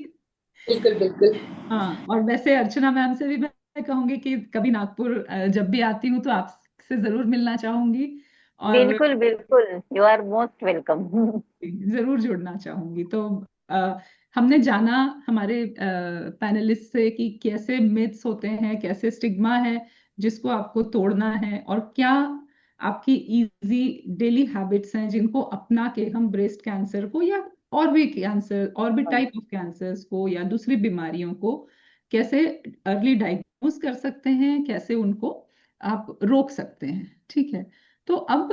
बिल्कुल बिल्कुल। हाँ, और वैसे अर्चना मैम से भी मैं कहूंगी कि कभी नागपुर जब भी आती हूँ तो आपसे जरूर मिलना चाहूंगी, और बिल्कुल बिल्कुल, यू आर मोस्ट वेलकम। जरूर जुड़ना चाहूंगी। तो हमने जाना हमारे पैनलिस्ट से कि कैसे मिथ्स होते हैं, कैसे स्टिग्मा है जिसको आपको तोड़ना है, और क्या आपकी इजी डेली हैबिट्स हैं जिनको अपना के हम ब्रेस्ट कैंसर को या और भी कैंसर, और भी टाइप ऑफ कैंसर्स को या दूसरी बीमारियों को कैसे अर्ली डायग्नोज कर सकते हैं, कैसे उनको आप रोक सकते हैं। ठीक है। तो अब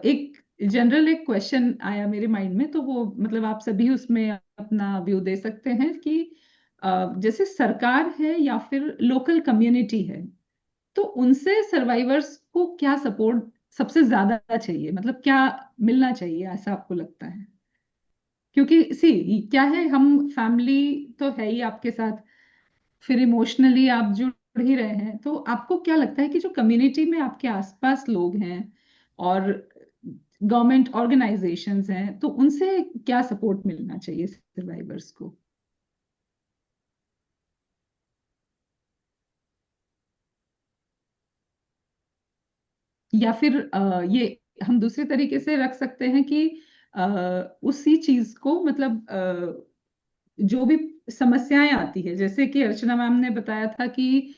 एक जनरल एक क्वेश्चन आया मेरे माइंड में, तो वो मतलब आप सभी उसमें अपना व्यू दे सकते हैं कि जैसे सरकार है या फिर लोकल कम्युनिटी है, तो उनसे सर्वाइवर्स को क्या सपोर्ट सबसे ज्यादा चाहिए, मतलब क्या मिलना चाहिए ऐसा आपको लगता है? क्योंकि सी क्या है, हम फैमिली तो है ही आपके साथ, फिर इमोशनली आप जुड़ ही रहे हैं, तो आपको क्या लगता है कि जो कम्युनिटी में आपके आसपास लोग हैं और गवर्नमेंट ऑर्गेनाइजेशंस हैं, तो उनसे क्या सपोर्ट मिलना चाहिए सर्वाइवर्स को? या फिर ये हम दूसरे तरीके से रख सकते हैं कि उसी चीज को मतलब जो भी समस्याएं आती है, जैसे कि अर्चना मैम ने बताया था कि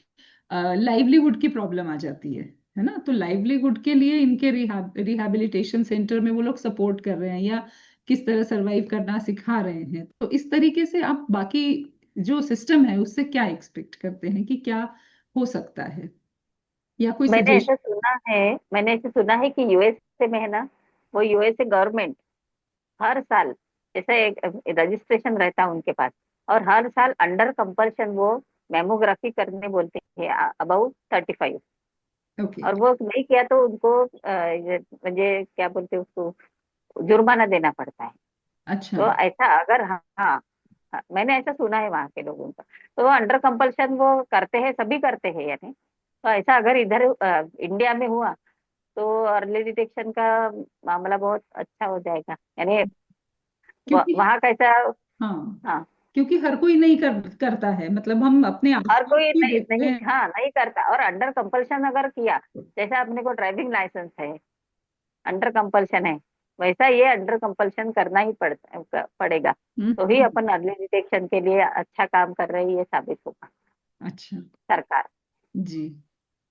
लाइवलीहुड की प्रॉब्लम आ जाती है ना, तो लाइवलीहुड के लिए इनके रिहैबिलिटेशन सेंटर में वो लोग सपोर्ट कर रहे हैं या किस तरह सरवाइव करना सिखा रहे हैं, तो इस तरीके से आप बाकी जो सिस्टम है उससे क्या एक्सपेक्ट करते हैं कि क्या हो सकता है, या कोई मैंने सजेशन? ऐसा सुना है, मैंने ऐसा सुना है कि यूएसए में है ना, वो यूएसए गवर्नमेंट हर साल जैसे एक रजिस्ट्रेशन रहता है उनके पास, और हर साल अंडर कंपल्शन वो मेमोग्राफी करने बोलते हैं अबाउट 35। ओके। और वो नहीं किया तो उनको म्हणजे क्या बोलते हैं उसको, जुर्माना देना पड़ता है। अच्छा। तो ऐसा अगर हाँ, हाँ, मैंने ऐसा सुना है वहां के लोगों का। तो वो अंडर कंपल्शन वो करते हैं, सभी करते हैं यानी। तो ऐसा अगर इधर इंडिया में हुआ तो अर्ली डिटेक्शन का मामला बहुत अच्छा हो जाएगा यानी। क्योंकि वहाँ कैसा। हाँ, हाँ, क्योंकि हर कोई नहीं करता है, मतलब हम अपने हर आसपास कोई भी नहीं देखते नहीं, हैं। हाँ नहीं करता। और अंडर कंपल्शन अगर किया, जैसे अपने को ड्राइविंग लाइसेंस है, अंडर कंपल्शन है, वैसा ये अंडर कंपल्शन करना ही पड़ेगा। तो ही हम्म। अपन अर्ली डिटेक्शन के लिए अच्छा काम कर रहे हैं, ये साबित होगा अच्छा। सरकार। जी।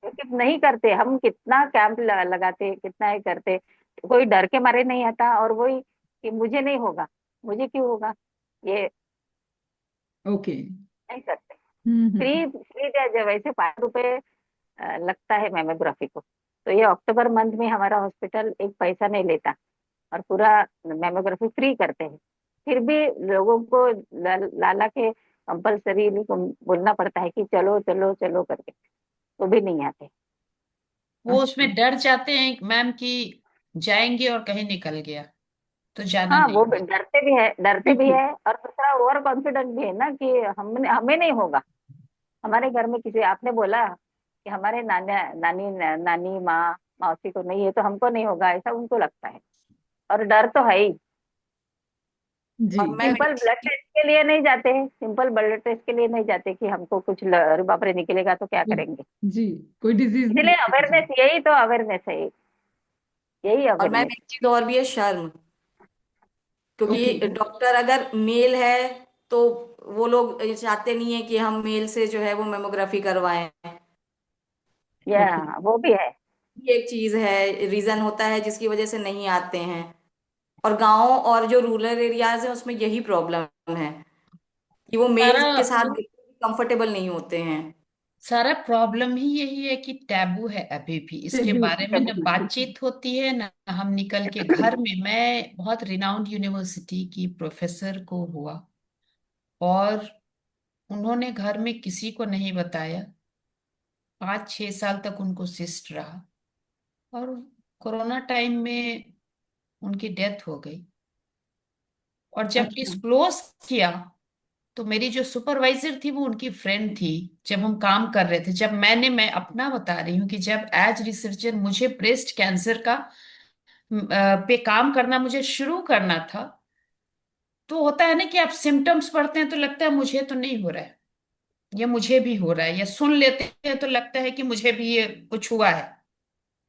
क्योंकि नहीं करते, हम कितना कैंप लगाते, कितना ही करते, कोई डर के मारे नहीं आता। और वही कि मुझे नहीं होगा, मुझे क्यों होगा, ये ओके। नहीं करते। हम्म। फ्री फ्री दिया जाए, वैसे 5 रुपए लगता है मेमोग्राफी को। तो ये अक्टूबर मंथ में हमारा हॉस्पिटल एक पैसा नहीं लेता और पूरा मेमोग्राफी फ्री करते हैं। फिर भी लोगों को लाला के कंपल्सरी बोलना पड़ता है कि चलो चलो चलो करके, तो भी नहीं आते। वो अच्छा। उसमें डर जाते हैं मैम कि जाएंगे और कहीं निकल गया तो जाना हाँ, नहीं वो है। डरते भी है, डरते भी बिल्कुल। है। और दूसरा ओवर कॉन्फिडेंट भी है ना कि हमने हमें नहीं होगा। हमारे घर में किसी, आपने बोला कि हमारे नानी माँ मौसी को नहीं है तो हमको नहीं होगा, ऐसा उनको लगता है। और डर तो है ही। जी। और मैं सिंपल ब्लड टेस्ट के लिए नहीं जाते हैं, सिंपल ब्लड टेस्ट के लिए नहीं जाते कि हमको कुछ अरे बाप रे निकलेगा तो क्या करेंगे। जी, कोई डिजीज नहीं इसलिए है। जी। अवेयरनेस, यही तो अवेयरनेस है, यही और मैम अवेयरनेस। एक चीज और भी है, शर्म। ओके। क्योंकि डॉक्टर अगर मेल है तो वो लोग चाहते नहीं है कि हम मेल से जो है वो मेमोग्राफी करवाएं। या ओके। वो भी है। ये एक चीज है, रीजन होता है जिसकी वजह से नहीं आते हैं। और गांव और जो रूरल एरियाज है उसमें यही प्रॉब्लम है कि वो मेल सारा के साथ कंफर्टेबल नहीं होते हैं। सारा प्रॉब्लम ही यही है कि टैबू है अभी भी, इसके शेड्यूल बारे में सब न बिल्कुल। बातचीत होती है न हम निकल के घर में। मैं बहुत रिनाउंड यूनिवर्सिटी की प्रोफेसर को हुआ और उन्होंने घर में किसी को नहीं बताया। 5-6 साल तक उनको सिस्ट रहा और कोरोना टाइम में उनकी डेथ हो गई। और जब अच्छा। डिस्क्लोज किया तो मेरी जो सुपरवाइजर थी वो उनकी फ्रेंड थी। जब हम काम कर रहे थे, जब मैं अपना बता रही हूँ कि जब एज रिसर्चर मुझे ब्रेस्ट कैंसर का पे काम करना मुझे शुरू करना था, तो होता है ना कि आप सिम्टम्स पढ़ते हैं तो लगता है मुझे तो नहीं हो रहा है, या मुझे भी हो रहा है, या सुन लेते हैं तो लगता है कि मुझे भी ये कुछ हुआ है।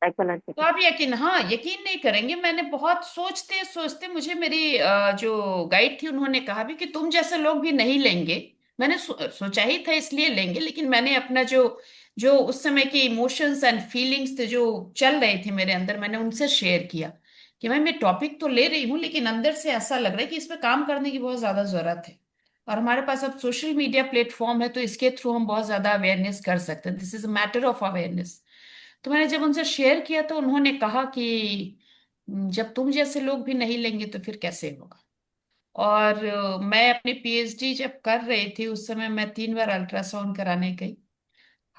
तो साइकोलॉजिकल। आप यकीन नहीं करेंगे, मैंने बहुत सोचते सोचते मुझे मेरी जो गाइड थी उन्होंने कहा भी कि तुम जैसे लोग भी नहीं लेंगे। मैंने सोचा ही था इसलिए लेंगे, लेकिन मैंने अपना जो जो उस समय के इमोशंस एंड फीलिंग्स थे जो चल रहे थे मेरे अंदर, मैंने उनसे शेयर किया कि मैं टॉपिक तो ले रही हूँ लेकिन अंदर से ऐसा लग रहा है कि इस पे काम करने की बहुत ज्यादा जरूरत है। और हमारे पास अब सोशल मीडिया प्लेटफॉर्म है तो इसके थ्रू हम बहुत ज्यादा अवेयरनेस कर सकते हैं। This is a matter of awareness. तो मैंने जब उनसे शेयर किया तो उन्होंने कहा कि जब तुम जैसे लोग भी नहीं लेंगे तो फिर कैसे होगा। और मैं अपनी पीएचडी जब कर रही थी उस समय मैं 3 बार अल्ट्रासाउंड कराने गई।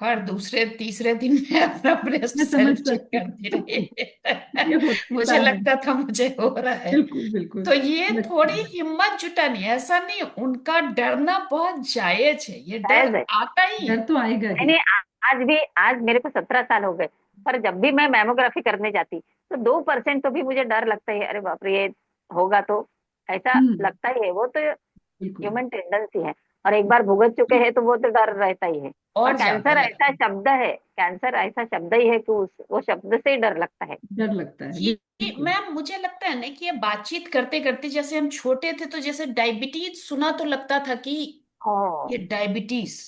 हर दूसरे तीसरे दिन मैं अपना ब्रेस्ट मैं समझ सेल्फ चेक सकती करती हूँ। रही। ये होता मुझे है। लगता था मुझे हो रहा है। बिल्कुल बिल्कुल तो ये लगता थोड़ी है। हिम्मत जुटानी है, ऐसा नहीं, उनका डरना बहुत जायज है, ये डर जायज है। आता ही है। डर तो आएगा नहीं ही। नहीं, आज भी, आज मेरे को 17 साल हो गए, पर जब भी मैं मैमोग्राफी करने जाती तो 2% तो भी मुझे डर लगता है, अरे बाप रे ये होगा तो, ऐसा हम्म। लगता ही है। वो तो बिल्कुल। ह्यूमन टेंडेंसी है, और एक बार भुगत चुके हैं तो वो तो डर रहता ही है। और और ज्यादा कैंसर ऐसा लगता है। शब्द है, कैंसर ऐसा शब्द ही है कि वो शब्द से ही डर लगता है। डर लगता है बिल्कुल। मैम मुझे लगता है ना कि ये बातचीत करते करते, जैसे हम छोटे थे तो जैसे डायबिटीज सुना तो लगता था कि ये हाँ, डायबिटीज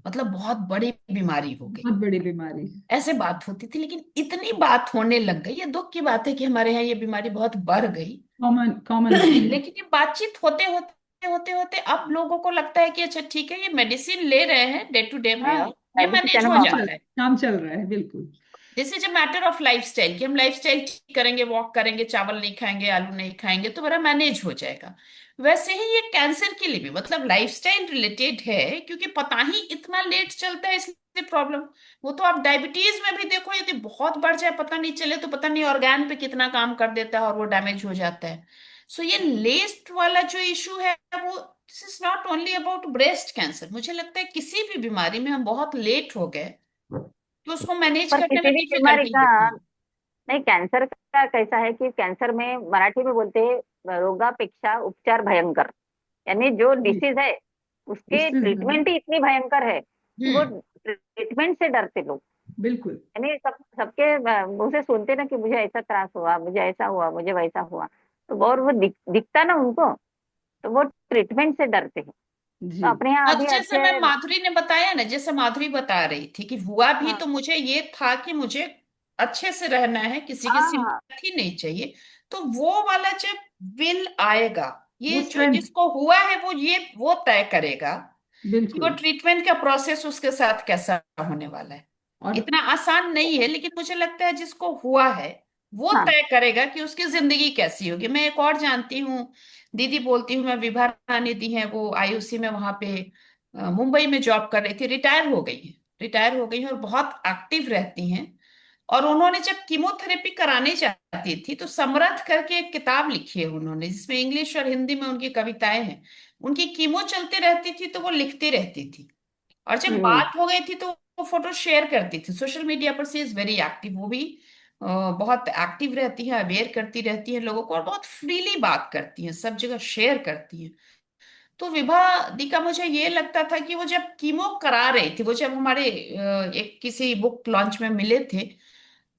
मतलब बहुत बड़ी बीमारी हो गई, बहुत बड़ी बीमारी। ऐसे बात होती थी। लेकिन इतनी बात होने लग गई, ये दुख की बात है कि हमारे यहाँ ये बीमारी बहुत बढ़ गई। कॉमन कॉमन हो गई। लेकिन ये बातचीत होते होते होते होते अब लोगों को लगता है कि अच्छा ठीक है, ये मेडिसिन ले रहे हैं डे टू डे में, हाँ, ये मैनेज डायबिटिशियन हो काम चल जाता है। काम चल रहा है बिल्कुल। This is a matter of lifestyle, कि हम लाइफस्टाइल ठीक करेंगे, वॉक करेंगे, चावल नहीं खाएंगे, आलू नहीं खाएंगे तो मेरा मैनेज हो जाएगा। वैसे ही ये कैंसर के लिए भी मतलब लाइफस्टाइल रिलेटेड है, क्योंकि पता ही इतना लेट चलता है इसलिए प्रॉब्लम। वो तो आप डायबिटीज में भी देखो, यदि बहुत बढ़ जाए पता नहीं चले तो पता नहीं ऑर्गेन पे कितना काम कर देता है और वो डैमेज हो जाता है। सो ये लेस्ट वाला जो इशू है वो, this is not only about breast cancer, मुझे लगता है किसी भी बीमारी में हम बहुत लेट हो गए तो उसको मैनेज पर करने किसी में भी बीमारी डिफिकल्टी का, होती है। नहीं कैंसर का कैसा है कि कैंसर में मराठी में बोलते हैं रोगापेक्षा उपचार भयंकर, यानी जो जी, डिसीज है उसके उससे ज्यादा। ट्रीटमेंट ही इतनी भयंकर है कि वो हम्म। ट्रीटमेंट से डरते लोग। बिल्कुल। यानी सबके मुंह से सुनते ना कि मुझे ऐसा त्रास हुआ, मुझे ऐसा हुआ, मुझे वैसा हुआ, तो और वो दिखता ना उनको, तो वो ट्रीटमेंट से डरते हैं। तो जी। अपने यहाँ हाँ, तो अभी जैसे मैं अच्छे। माधुरी ने बताया ना, जैसे माधुरी बता रही थी कि हुआ भी हाँ तो मुझे ये था कि मुझे अच्छे से रहना है, किसी की हाँ, सिंपैथी नहीं चाहिए। तो वो वाला जब विल आएगा, वो ये जो स्ट्रेंथ। जिसको हुआ है वो तय करेगा कि वो बिल्कुल। ट्रीटमेंट का प्रोसेस उसके साथ कैसा होने वाला है। और इतना आसान नहीं है, लेकिन मुझे लगता है जिसको हुआ है वो हाँ, तय करेगा कि उसकी जिंदगी कैसी होगी। मैं एक और जानती हूँ, दीदी बोलती हूँ, मैं विभा रानी दी है, वो आईयूसी में वहां पे मुंबई में जॉब कर रही थी, रिटायर हो गई है, रिटायर हो गई है और बहुत एक्टिव रहती हैं। और उन्होंने जब कीमोथेरेपी कराने जाती थी तो समरथ करके एक किताब लिखी है उन्होंने, जिसमें इंग्लिश और हिंदी में उनकी कविताएं हैं। उनकी कीमो चलती रहती थी तो वो लिखती रहती थी, और जब हम्म, बात हो गई थी तो वो फोटो शेयर करती थी सोशल मीडिया पर। सी इज वेरी एक्टिव, वो भी बहुत एक्टिव रहती है, अवेयर करती रहती है लोगों को और बहुत फ्रीली बात करती है, सब जगह शेयर करती है। तो विभा दी का मुझे ये लगता था कि वो जब कीमो करा रही थी, वो जब हमारे एक किसी बुक लॉन्च में मिले थे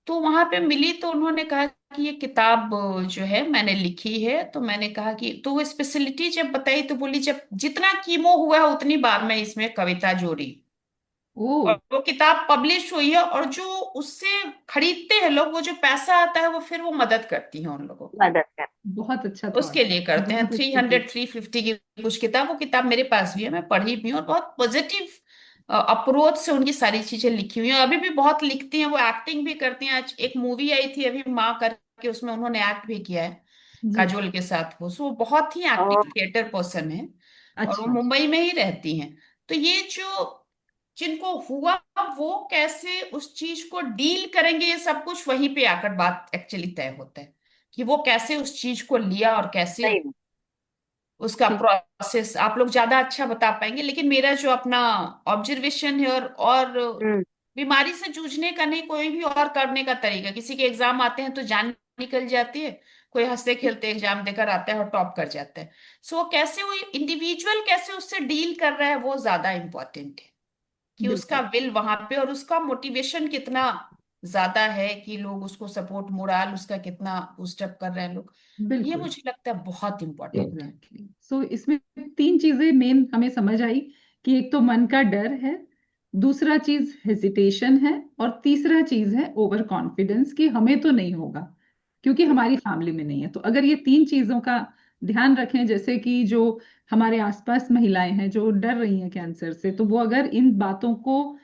तो वहां पे मिली, तो उन्होंने कहा कि ये किताब जो है मैंने लिखी है। तो मैंने कहा कि, तो वो स्पेशलिटी जब बताई तो बोली जब जितना कीमो हुआ है उतनी बार मैं इसमें कविता जोड़ी, ओ, और वो किताब पब्लिश हुई है, और जो उससे खरीदते हैं लोग, वो जो पैसा आता है वो फिर वो मदद करती है उन लोगों को, मदद कर। बहुत अच्छा उसके थॉट। लिए करते हैं। बहुत थ्री अच्छी चीज। हंड्रेड 350 की कुछ किताब, वो किताब मेरे पास भी है, मैं पढ़ी भी हूँ, और बहुत पॉजिटिव अप्रोच से उनकी सारी चीजें लिखी हुई हैं। अभी भी बहुत लिखती हैं, वो एक्टिंग भी करती हैं। आज एक मूवी आई थी अभी माँ करके, उसमें उन्होंने एक्ट भी किया है जी। काजोल के साथ। वो सो बहुत ही ओ, एक्टिव थिएटर पर्सन है, और वो अच्छा। मुंबई में ही रहती हैं। तो ये जो जिनको हुआ, वो कैसे उस चीज को डील करेंगे, ये सब कुछ वहीं पे आकर बात एक्चुअली तय होता है कि वो कैसे उस चीज को लिया और कैसे सही में। उसका ठीक। प्रोसेस। आप लोग ज्यादा अच्छा बता पाएंगे, लेकिन मेरा जो अपना ऑब्जर्वेशन है, और हम्म, बीमारी से जूझने का नहीं, कोई भी और करने का तरीका, किसी के एग्जाम आते हैं तो जान निकल जाती है, कोई हंसते खेलते एग्जाम देकर आता है और टॉप कर जाता है। सो कैसे वो इंडिविजुअल कैसे उससे डील कर रहा है वो ज्यादा इंपॉर्टेंट है, कि उसका बिल्कुल विल वहां पे और उसका मोटिवेशन कितना ज्यादा है, कि लोग उसको सपोर्ट, मोराल उसका कितना बूस्टअप कर रहे हैं लोग। ये बिल्कुल। मुझे लगता है बहुत इंपॉर्टेंट है। एग्जैक्टली। सो इसमें तीन चीजें मेन हमें समझ आई कि एक तो मन का डर है, दूसरा चीज हेजिटेशन है, और तीसरा चीज है ओवर कॉन्फिडेंस कि हमें तो नहीं होगा क्योंकि हमारी फैमिली में नहीं है। तो अगर ये तीन चीजों का ध्यान रखें, जैसे कि जो हमारे आसपास महिलाएं हैं जो डर रही हैं कैंसर से, तो वो अगर इन बातों को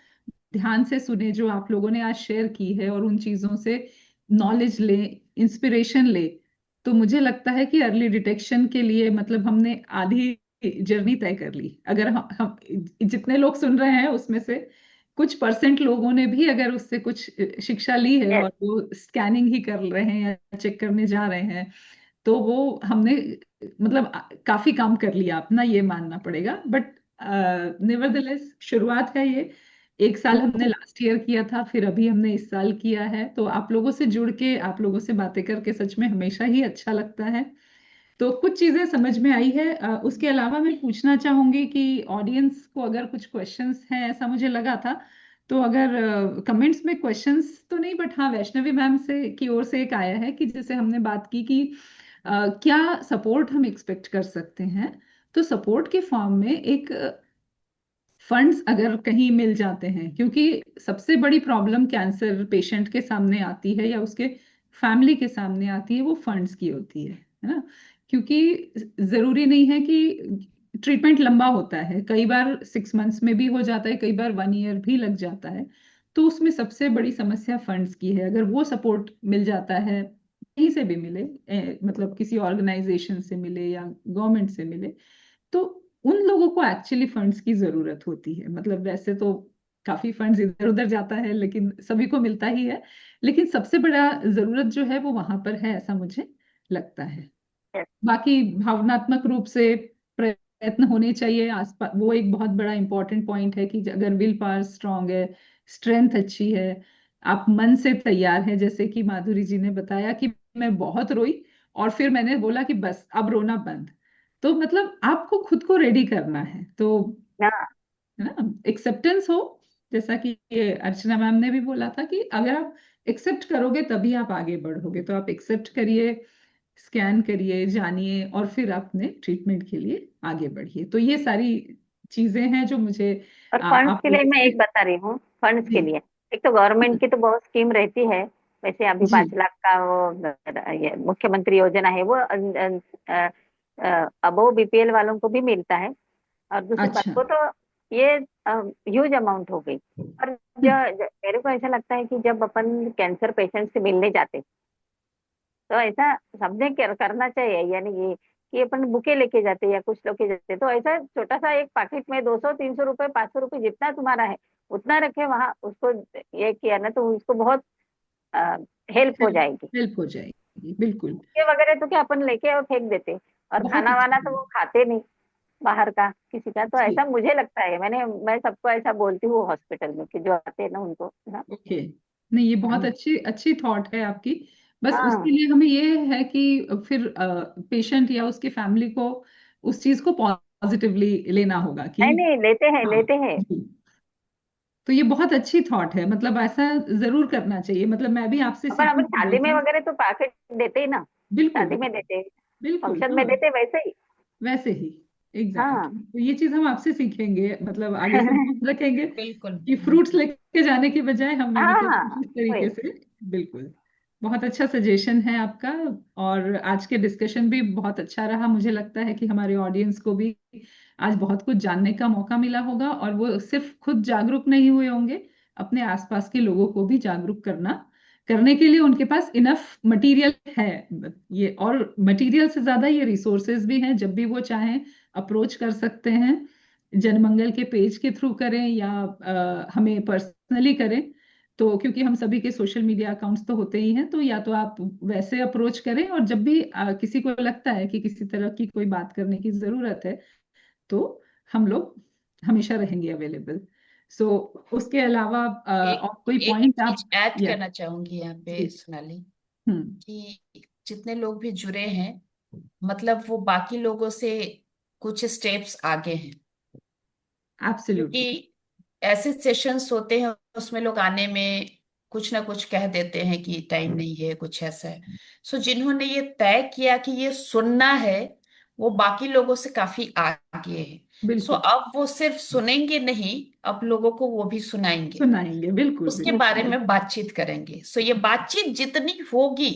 ध्यान से सुने जो आप लोगों ने आज शेयर की है और उन चीजों से नॉलेज ले, इंस्पिरेशन ले, तो मुझे लगता है कि अर्ली डिटेक्शन के लिए मतलब हमने आधी जर्नी तय कर ली। अगर हम जितने लोग सुन रहे हैं उसमें से कुछ परसेंट लोगों ने भी अगर उससे कुछ शिक्षा ली है यस। और वो स्कैनिंग ही कर रहे हैं या चेक करने जा रहे हैं, तो वो हमने मतलब काफी काम कर लिया अपना, ये मानना पड़ेगा। बट नेवरदलेस शुरुआत है ये। एक साल हमने लास्ट ईयर किया था, फिर अभी हमने इस साल किया है। तो आप लोगों से जुड़ के, आप लोगों से बातें करके सच में हमेशा ही अच्छा लगता है। तो कुछ चीजें समझ में आई है। उसके अलावा मैं पूछना चाहूंगी कि ऑडियंस को अगर कुछ क्वेश्चंस हैं, ऐसा मुझे लगा था। तो अगर कमेंट्स में क्वेश्चंस तो नहीं, बट हाँ, वैष्णवी मैम से की ओर से एक आया है कि जैसे हमने बात की कि क्या सपोर्ट हम एक्सपेक्ट कर सकते हैं। तो सपोर्ट के फॉर्म में एक फंड्स अगर कहीं मिल जाते हैं, क्योंकि सबसे बड़ी प्रॉब्लम कैंसर पेशेंट के सामने आती है या उसके फैमिली के सामने आती है, वो फंड्स की होती है ना। क्योंकि जरूरी नहीं है कि ट्रीटमेंट लंबा होता है, कई बार 6 मंथ्स में भी हो जाता है, कई बार 1 ईयर भी लग जाता है। तो उसमें सबसे बड़ी समस्या फंड्स की है। अगर वो सपोर्ट मिल जाता है, कहीं से भी मिले, मतलब किसी ऑर्गेनाइजेशन से मिले या गवर्नमेंट से मिले, तो उन लोगों को एक्चुअली फंड्स की जरूरत होती है। मतलब वैसे तो काफी फंड्स इधर उधर जाता है, लेकिन सभी को मिलता ही है। लेकिन सबसे बड़ा जरूरत जो है वो वहां पर है, ऐसा मुझे लगता है। यस। बाकी भावनात्मक रूप से प्रयत्न होने चाहिए आसपास, वो एक बहुत बड़ा इंपॉर्टेंट पॉइंट है कि अगर विल पावर स्ट्रांग है, स्ट्रेंथ अच्छी है, आप मन से तैयार है। जैसे कि माधुरी जी ने बताया कि मैं बहुत रोई और फिर मैंने बोला कि बस अब रोना बंद। तो मतलब आपको खुद को रेडी करना है, तो हाँ। है ना, एक्सेप्टेंस हो। जैसा कि ये अर्चना मैम ने भी बोला था कि अगर आप एक्सेप्ट करोगे तभी आप आगे बढ़ोगे। तो आप एक्सेप्ट करिए, स्कैन करिए, जानिए, और फिर अपने ट्रीटमेंट के लिए आगे बढ़िए। तो ये सारी चीजें हैं जो मुझे और फंड्स आप के लिए लोगों मैं से। एक बता रही हूँ, फंड्स के जी लिए एक तो गवर्नमेंट की तो बहुत स्कीम रहती है। वैसे अभी जी। 5 लाख का वो ये मुख्यमंत्री योजना है, वो अबोव बीपीएल वालों को भी मिलता है। और दूसरी बात, अच्छा। वो तो ये ह्यूज अमाउंट हो गई। और मेरे को ऐसा लगता है कि जब अपन कैंसर पेशेंट से मिलने जाते, तो ऐसा सबने करना चाहिए। यानी कि अपन बुके लेके जाते या कुछ लेके जाते, तो ऐसा छोटा सा एक पैकेट में 200 300 रुपए 500 रुपए जितना तुम्हारा है उतना रखे वहां, उसको ये किया ना तो उसको बहुत हेल्प हो जाएगी। हेल्प हो जाएगी, बिल्कुल। बुके वगैरह तो क्या अपन लेके और फेंक देते, और बहुत खाना वाना अच्छी तो वो खाते नहीं बाहर का किसी का। तो जी। ऐसा मुझे लगता है, मैं सबको ऐसा बोलती हूँ हॉस्पिटल में कि जो आते हैं ना उनको ना। ओके। नहीं, ये बहुत अच्छी अच्छी थॉट है आपकी। बस उसके हाँ। लिए हमें ये है कि फिर पेशेंट या उसके फैमिली को उस चीज को पॉजिटिवली लेना होगा कि नहीं नहीं, लेते हैं हाँ लेते हैं। जी। तो ये बहुत अच्छी थॉट है, मतलब ऐसा जरूर करना चाहिए। मतलब मैं भी आपसे अपन अपन सीखूंगी ये शादी में चीज। वगैरह तो पैकेट देते ही ना, बिल्कुल शादी में देते, बिल्कुल। फंक्शन में हाँ, देते वैसे ही। वैसे ही हाँ। एग्जैक्टली। तो ये चीज हम आपसे सीखेंगे, मतलब आगे से ध्यान रखेंगे बिल्कुल कि फ्रूट्स बिल्कुल। लेके जाने की बजाय हमें हाँ मतलब हाँ, कुछ इस तरीके वही। से। बिल्कुल। बहुत अच्छा सजेशन है आपका। और आज के डिस्कशन भी बहुत अच्छा रहा। मुझे लगता है कि हमारे ऑडियंस को भी आज बहुत कुछ जानने का मौका मिला होगा, और वो सिर्फ खुद जागरूक नहीं हुए होंगे, अपने आसपास के लोगों को भी जागरूक करने के लिए उनके पास इनफ मटेरियल है। ये, और मटेरियल से ज्यादा ये रिसोर्सेज भी हैं। जब भी वो चाहें अप्रोच कर सकते हैं, जनमंगल के पेज के थ्रू करें या हमें पर्सनली करें। तो क्योंकि हम सभी के सोशल मीडिया अकाउंट्स तो होते ही हैं, तो या तो आप वैसे अप्रोच करें, और जब भी किसी को लगता है कि किसी तरह की कोई बात करने की जरूरत है, तो हम लोग हमेशा रहेंगे अवेलेबल। सो उसके अलावा एक और कोई एक पॉइंट चीज आप। ऐड या करना चाहूंगी यहाँ पे जी। सोनाली, हम्म। कि जितने लोग भी जुड़े हैं, मतलब वो बाकी लोगों से कुछ स्टेप्स आगे हैं। एब्सोल्युटली। क्योंकि ऐसे सेशंस होते हैं उसमें लोग आने में कुछ ना कुछ कह देते हैं कि टाइम नहीं है, कुछ ऐसा है। सो जिन्होंने ये तय किया कि ये सुनना है, वो बाकी लोगों से काफी आगे है। सो बिल्कुल। अब वो सिर्फ सुनेंगे नहीं, अब लोगों को वो भी सुनाएंगे, सुनाएंगे, बिल्कुल उसके बारे बिल्कुल। में बातचीत करेंगे। सो ये बातचीत जितनी होगी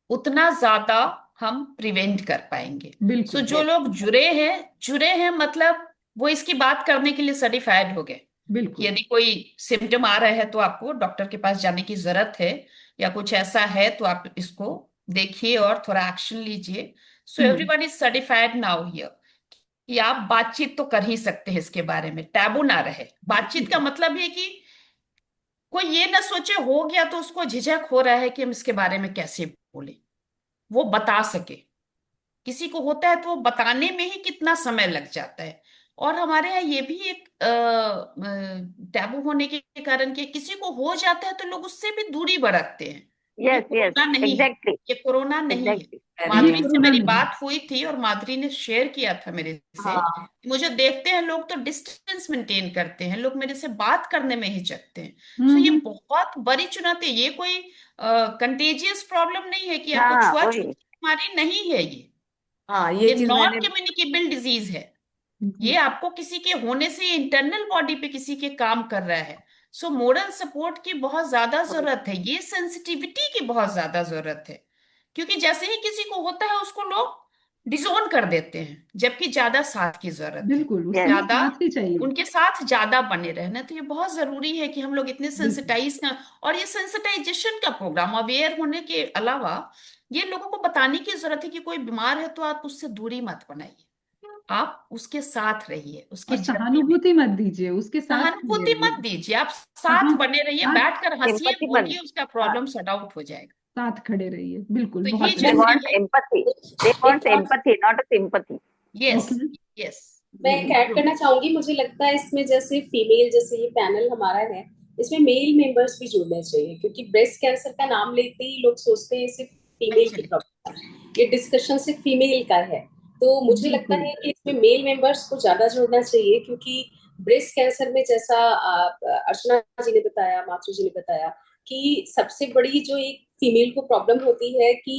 उतना ज्यादा हम प्रिवेंट कर पाएंगे। सो बिल्कुल। जो लोग जुड़े हैं मतलब वो इसकी बात करने के लिए सर्टिफाइड हो गए। कि बिल्कुल। यदि कोई सिम्टम आ रहा है तो आपको डॉक्टर के पास जाने की जरूरत है, या कुछ ऐसा है तो आप इसको देखिए और थोड़ा एक्शन लीजिए। So hmm. Everyone is certified now here कि आप बातचीत तो कर ही सकते हैं इसके बारे में, टैबू ना रहे। बातचीत का मतलब है कि कोई ये ना सोचे हो गया तो उसको झिझक हो रहा है कि हम इसके बारे में कैसे बोले, वो बता सके। किसी को होता है तो वो बताने में ही कितना समय लग जाता है। और हमारे यहाँ ये भी एक टैबू होने के कारण कि किसी को हो जाता है तो लोग उससे भी दूरी बरतते हैं। ये यस यस, कोरोना नहीं है, एग्जैक्टली ये कोरोना नहीं है। एग्जैक्टली। ये माधुरी वेरी से कोरोना मेरी नहीं। बात हुई थी और माधुरी ने शेयर किया था मेरे से। हाँ मुझे देखते हैं लोग तो डिस्टेंस मेंटेन करते हैं, लोग मेरे से बात करने में हिचकते हैं। सो ये हम्म। बहुत बड़ी चुनौती है। ये कोई कंटेजियस प्रॉब्लम नहीं है कि आपको हाँ छुआछूत वही। की बीमारी नहीं है ये। हाँ, ये ये चीज नॉन मैंने कम्युनिकेबल डिजीज है। ये जी। आपको किसी के होने से इंटरनल बॉडी पे किसी के काम कर रहा है। सो मोरल सपोर्ट की बहुत ज्यादा जरूरत है, ये सेंसिटिविटी की बहुत ज्यादा जरूरत है। क्योंकि जैसे ही किसी को होता है उसको लोग डिसोन कर देते हैं, जबकि ज्यादा साथ की जरूरत है। बिल्कुल, उसके यस। लिए ज्यादा साथ ही चाहिए। उनके साथ ज्यादा बने रहना। तो ये बहुत जरूरी है कि हम लोग इतने बिल्कुल। सेंसिटाइज ना। और ये सेंसिटाइजेशन का प्रोग्राम अवेयर होने के अलावा ये लोगों को बताने की जरूरत है कि कोई बीमार है तो आप उससे दूरी मत बनाइए, आप उसके साथ रहिए, और उसकी जर्नी में। सहानुभूति मत दीजिए, उसके साथ खड़े सहानुभूति रहिए। मत दीजिए, आप साथ हाँ, बने रहिए, साथ बैठकर हंसिए, सिंपथी बन। बोलिए, उसका हाँ, प्रॉब्लम सॉर्ट आउट हो जाएगा। साथ खड़े रहिए, बिल्कुल, तो ये बहुत दे अच्छी। जैसे वांट ये, एम्पथी, दे एक वांट और empathy not sympathy. Yes, okay. Yes, मैं एक ऐड करना चाहूंगी, मुझे लगता है इसमें जैसे फीमेल, जैसे ये पैनल हमारा है, इसमें मेल मेंबर्स भी जुड़ने चाहिए, क्योंकि ब्रेस्ट कैंसर का नाम लेते ही लोग सोचते हैं सिर्फ फीमेल की एक्चुअली प्रॉब्लम है, ये डिस्कशन सिर्फ फीमेल का है। तो मुझे लगता बिल्कुल। है कि इसमें मेल मेंबर्स को ज्यादा जोड़ना चाहिए, क्योंकि ब्रेस्ट कैंसर में जैसा अर्चना जी ने बताया, माथुर जी ने बताया, कि सबसे बड़ी जो एक फीमेल को प्रॉब्लम होती है कि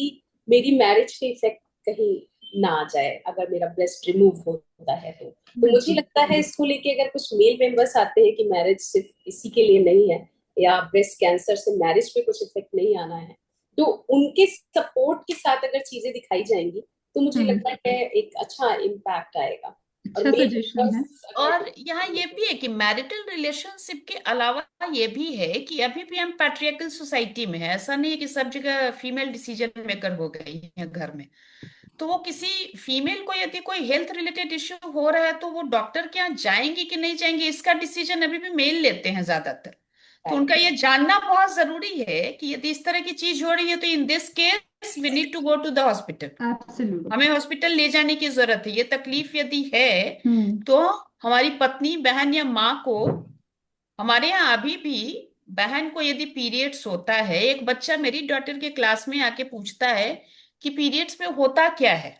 मेरी मैरिज के इफेक्ट कहीं ना आ जाए अगर मेरा ब्रेस्ट रिमूव होता है तो मुझे बिल्कुल। लगता है इसको लेके अगर कुछ मेल मेंबर्स आते हैं कि मैरिज सिर्फ इसी के लिए नहीं है, या ब्रेस्ट कैंसर से मैरिज पे कुछ इफेक्ट नहीं आना है, तो उनके सपोर्ट के साथ अगर चीजें दिखाई जाएंगी तो मुझे हम्म। लगता है एक अच्छा इम्पैक्ट आएगा। और अच्छा मेल सजेशन है। मेंबर्स और अगर यहाँ ये भी है कि मैरिटल रिलेशनशिप के अलावा ये भी है कि अभी भी हम पैट्रियार्कल सोसाइटी में है। ऐसा नहीं है कि सब जगह फीमेल डिसीजन मेकर हो गई है घर में। तो वो किसी फीमेल को यदि कोई हेल्थ रिलेटेड इश्यू हो रहा है तो वो डॉक्टर के यहाँ जाएंगी कि नहीं जाएंगी, इसका डिसीजन अभी भी मेल लेते हैं ज्यादातर। तो उनका ये जानना बहुत जरूरी है कि यदि इस तरह की चीज हो रही है तो in this case we need to go to the hospital. Absolutely. हमें हॉस्पिटल ले जाने की जरूरत है। ये तकलीफ यदि है हम्म। तो हमारी पत्नी, बहन या माँ को, हमारे यहाँ अभी भी बहन को यदि पीरियड्स होता है, एक बच्चा मेरी डॉटर के क्लास में आके पूछता है कि पीरियड्स में होता क्या है,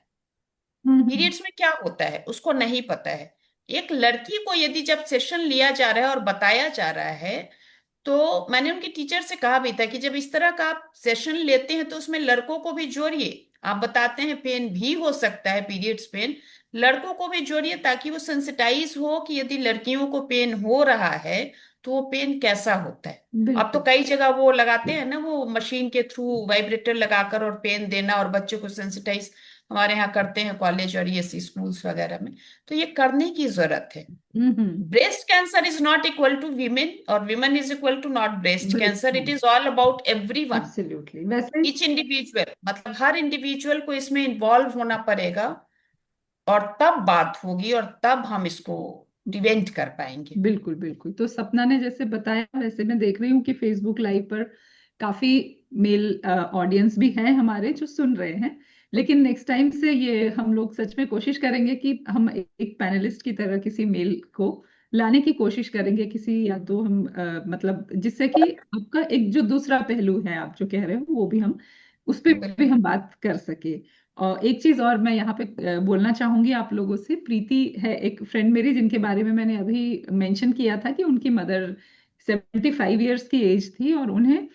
हम्म। पीरियड्स में क्या होता है, उसको नहीं पता है। एक लड़की को यदि जब सेशन लिया जा रहा है और बताया जा रहा है, तो मैंने उनकी टीचर से कहा भी था कि जब इस तरह का आप सेशन लेते हैं तो उसमें लड़कों को भी जोड़िए। आप बताते हैं पेन भी हो सकता है, पीरियड्स पेन, लड़कों को भी जोड़िए ताकि वो सेंसिटाइज हो कि यदि लड़कियों को पेन हो रहा है तो वो पेन कैसा होता है। अब तो बिल्कुल। कई जगह वो लगाते हैं ना, वो मशीन के थ्रू वाइब्रेटर लगाकर और पेन देना और बच्चों को सेंसिटाइज हमारे यहाँ करते हैं कॉलेज और ये स्कूल्स वगैरह में। तो ये करने की जरूरत है। Hmm. Breast cancer is not equal to women और women is equal to not breast breast cancer, it में is all about everyone, absolutely. वैसे ईच इंडिविजुअल। मतलब हर इंडिविजुअल को इसमें इन्वॉल्व होना पड़ेगा और तब बात होगी और तब हम इसको प्रिवेंट कर पाएंगे। बिल्कुल बिल्कुल। तो सपना ने जैसे बताया, वैसे मैं देख रही हूँ कि फेसबुक लाइव पर काफी मेल ऑडियंस भी हैं हमारे जो सुन रहे हैं। लेकिन नेक्स्ट टाइम से ये हम लोग सच में कोशिश करेंगे कि हम एक पैनलिस्ट की तरह किसी मेल को लाने की कोशिश करेंगे, किसी, या तो हम मतलब जिससे कि आपका एक जो दूसरा पहलू है आप जो कह रहे हो वो भी हम उस पर भी बिल्कुल। हम बात कर सके। और एक चीज और मैं यहाँ पे बोलना चाहूंगी आप लोगों से। प्रीति है एक फ्रेंड मेरी जिनके बारे में मैंने अभी मेंशन किया था कि उनकी मदर 75 इयर्स की एज थी और उन्हें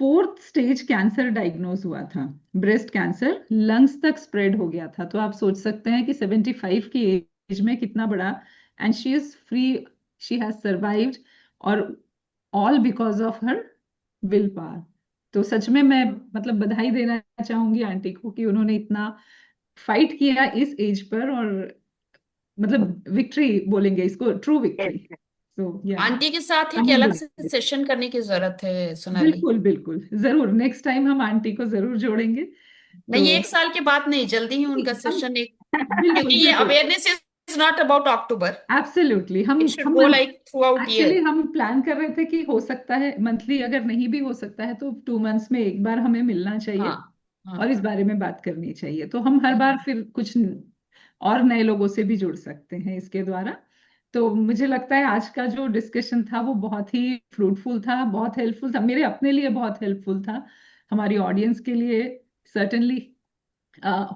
फोर्थ स्टेज कैंसर डायग्नोज हुआ था। ब्रेस्ट कैंसर लंग्स तक स्प्रेड हो गया था। तो आप सोच सकते हैं कि 75 की एज में कितना बड़ा। And she is free, she has survived, और all because of her will power. तो सच में मैं मतलब बधाई देना चाहूंगी आंटी को कि उन्होंने इतना फाइट किया इस एज पर, और मतलब विक्ट्री बोलेंगे इसको, ट्रू यस विक्ट्री। सो या आंटी के साथ एक अलग से सेशन करने की जरूरत है सोनाली। बिल्कुल बिल्कुल, जरूर नेक्स्ट टाइम हम आंटी को जरूर जोड़ेंगे। नहीं, तो एक साल के बाद नहीं, जल्दी ही उनका हम सेशन एक, बिल्कुल क्योंकि ये बिल्कुल awareness is not about October, absolutely, it should go like through out actually year. हम प्लान कर रहे थे कि हो सकता है मंथली, अगर नहीं भी हो सकता है तो 2 मंथ्स में एक बार हमें मिलना चाहिए हाँ हाँ और इस बारे में बात करनी चाहिए। तो हम हर बार फिर कुछ और नए लोगों से भी जुड़ सकते हैं इसके द्वारा। तो मुझे लगता है आज का जो डिस्कशन था वो बहुत ही फ्रूटफुल था, बहुत हेल्पफुल था, मेरे अपने लिए बहुत हेल्पफुल था, हमारी ऑडियंस के लिए सर्टेनली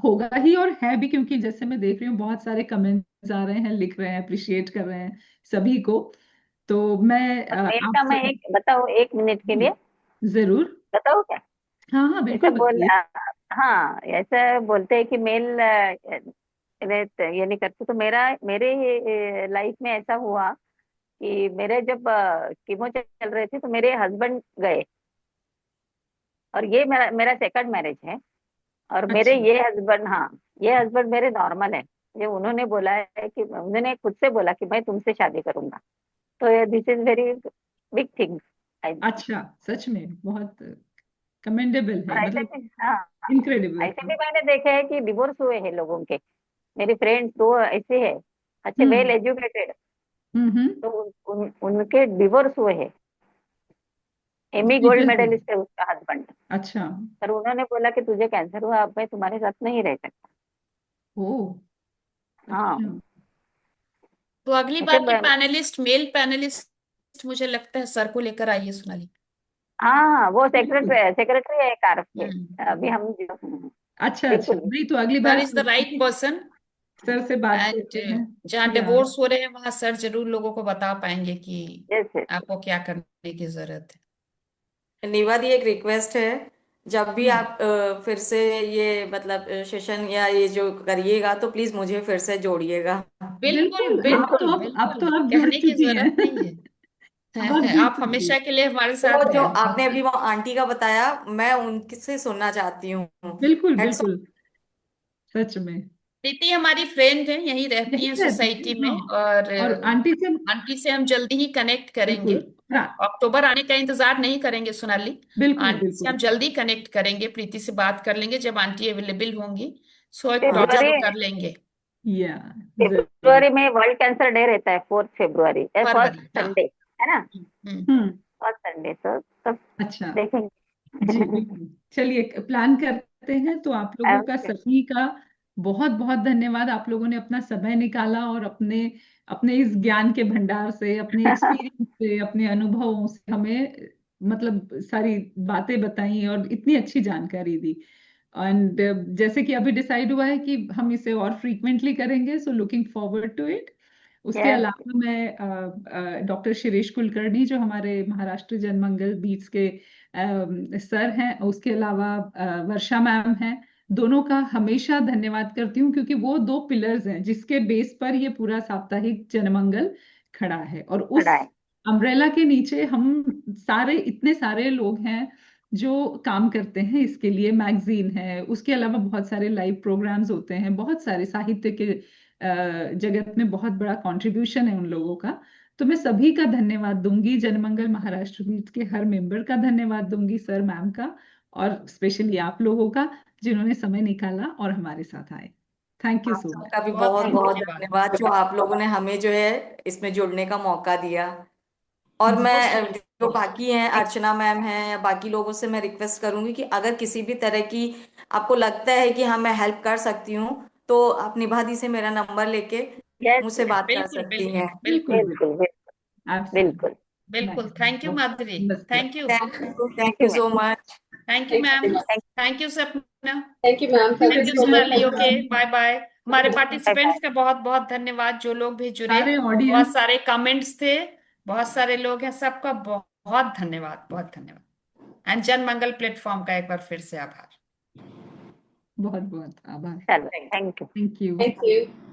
होगा ही और है भी, क्योंकि जैसे मैं देख रही हूँ बहुत सारे कमेंट्स आ रहे हैं, लिख रहे हैं, अप्रिशिएट कर रहे हैं सभी को। तो मैं और मेल का आपसे मैं एक बताऊँ, 1 मिनट के लिए जरूर, बताऊँ क्या? हाँ हाँ ऐसे बिल्कुल बताइए। हाँ, ऐसे बोलते हैं कि मेल ये नहीं करते, तो मेरे लाइफ में ऐसा हुआ कि मेरे जब कीमो चल रहे थे तो मेरे हस्बैंड गए, और ये मेरा मेरा सेकंड मैरिज है। और मेरे अच्छा ये हस्बैंड, हाँ, ये हस्बैंड मेरे नॉर्मल है। ये उन्होंने बोला है कि उन्होंने खुद से बोला कि मैं तुमसे शादी करूंगा। तो this is very big thing. अच्छा, सच में बहुत कमेंडेबल और है, ऐसे मतलब भी, हाँ, इनक्रेडिबल ऐसे है। भी मैंने देखे हैं कि डिवोर्स हुए हैं लोगों के। मेरी फ्रेंड्स दो ऐसे हैं, अच्छे वेल हम्म एजुकेटेड, हम्म। तो उनके डिवोर्स हुए हैं। एमी गोल्ड जी मेडलिस्ट है उसका हस्बैंड। अच्छा। पर उन्होंने बोला कि तुझे कैंसर हुआ, अब मैं तुम्हारे साथ नहीं रह सकता। ओ हाँ, अच्छा। तो अगली ऐसे बार की पैनलिस्ट, मेल पैनलिस्ट, मुझे लगता है सर को लेकर आइए सोनाली। हाँ हाँ, वो बिल्कुल, सेक्रेटरी है कारक के। हम्म, अभी हम अच्छा अच्छा, बिल्कुल। नहीं तो अगली sir bar is the right person. Sir से बात एंड करते हैं। जहाँ या डिवोर्स हो रहे हैं वहां सर जरूर लोगों को बता पाएंगे कि जैसे आपको क्या करने की जरूरत निवादी एक रिक्वेस्ट है, जब भी हम्म, आप फिर से ये मतलब सेशन या ये जो करिएगा तो प्लीज मुझे फिर से जोड़िएगा। है। बिल्कुल बिल्कुल, बिल्कुल। अब बिल्कुल, तो आप जुड़ कहने की चुकी हैं। जरूरत नहीं है। अब आप जुड़ आप चुकी हमेशा के लिए हमारे वो साथ जो हैं। आपने अभी वो आंटी का बताया, मैं उनसे सुनना चाहती हूँ। बिल्कुल हेड्स बिल्कुल, सच में प्रीति हमारी फ्रेंड है, यहीं रहती यही है रहती है, सोसाइटी में, हाँ। और और आंटी से आंटी से हम जल्दी ही कनेक्ट करेंगे। बिल्कुल, हाँ अक्टूबर आने का इंतजार नहीं करेंगे सोनाली, बिल्कुल आंटी से बिल्कुल, हम जल्दी कनेक्ट करेंगे, प्रीति से बात कर लेंगे जब आंटी अवेलेबल होंगी, सो एक हाँ, टॉक फेब्रुअरी जब कर लेंगे। या जरूर। फेब्रुअरी में वर्ल्ड कैंसर डे रहता है, 4 फरवरी, फर्स्ट फरवरी, हाँ। संडे, है ना? हम्म। हम्म, फर्स्ट संडे, तो तब अच्छा जी देखेंगे। बिल्कुल, चलिए प्लान करते हैं। तो आप लोगों का, ओके। सभी का बहुत बहुत धन्यवाद, आप लोगों ने अपना समय निकाला और अपने अपने इस ज्ञान के भंडार से, अपने एक्सपीरियंस से, अपने अनुभवों से हमें मतलब सारी बातें बताई और इतनी अच्छी जानकारी दी। एंड जैसे कि अभी डिसाइड हुआ है कि हम इसे और फ्रीक्वेंटली करेंगे, so looking forward to it. उसके यस। अलावा मैं डॉक्टर शिरीष कुलकर्णी जो हमारे महाराष्ट्र जनमंगल बीट्स के सर हैं, उसके अलावा वर्षा मैम हैं, दोनों का हमेशा धन्यवाद करती हूँ, क्योंकि वो दो पिलर्स हैं जिसके बेस पर ये पूरा साप्ताहिक जनमंगल खड़ा है। और उस पढ़ाए। अम्ब्रेला के नीचे हम सारे, इतने सारे लोग हैं जो काम करते हैं इसके लिए। मैगजीन है, उसके अलावा बहुत सारे लाइव प्रोग्राम्स होते हैं, बहुत सारे साहित्य के जगत में बहुत बड़ा कंट्रीब्यूशन है उन लोगों का। तो मैं सभी का धन्यवाद दूंगी, जनमंगल महाराष्ट्र बीट के हर मेंबर का धन्यवाद दूंगी, सर मैम का, और स्पेशली आप लोगों का जिन्होंने समय निकाला और हमारे साथ आए। थैंक यू आप सो मच। सबका भी बहुत बहुत बहुत बहुत धन्यवाद। धन्यवाद जो आप लोगों ने हमें जो है इसमें जुड़ने का मौका दिया। और मैं मोस्ट जो वेलकम। बाकी हैं, अर्चना मैम हैं या बाकी लोगों से मैं रिक्वेस्ट करूंगी कि अगर किसी भी तरह की आपको लगता है कि हाँ मैं हेल्प कर सकती हूँ, तो आप निभादी से मेरा नंबर लेके यस मुझसे यस। बात कर बिल्कुल सकती बिल्कुल हैं। बिल्कुल बिल्कुल बिल्कुल, बिल्कुल बिल्कुल। एब्सोल्युटली। बिल्कुल। बिल्कुल। नाइस, थैंक यू माधुरी, नमस्ते। Thank you. Thank thank you you so ma'am. Much. Thank you thank ma'am. You. Thank you Sapna. Thank you ma'am, thank thank you thank you you so so Sonali. Much. Okay, much. Bye bye. हमारे bye bye. Participants का बहुत बहुत धन्यवाद, जो लोग भी जुड़े। सारे बहुत ऑडियंस, सारे कमेंट्स थे, बहुत सारे लोग हैं, सबका बहुत धन्यवाद, बहुत धन्यवाद। एंड जन मंगल प्लेटफॉर्म का एक बार फिर से आभार। बहुत बहुत आभार। चलो, thank you. Thank you. Thank you.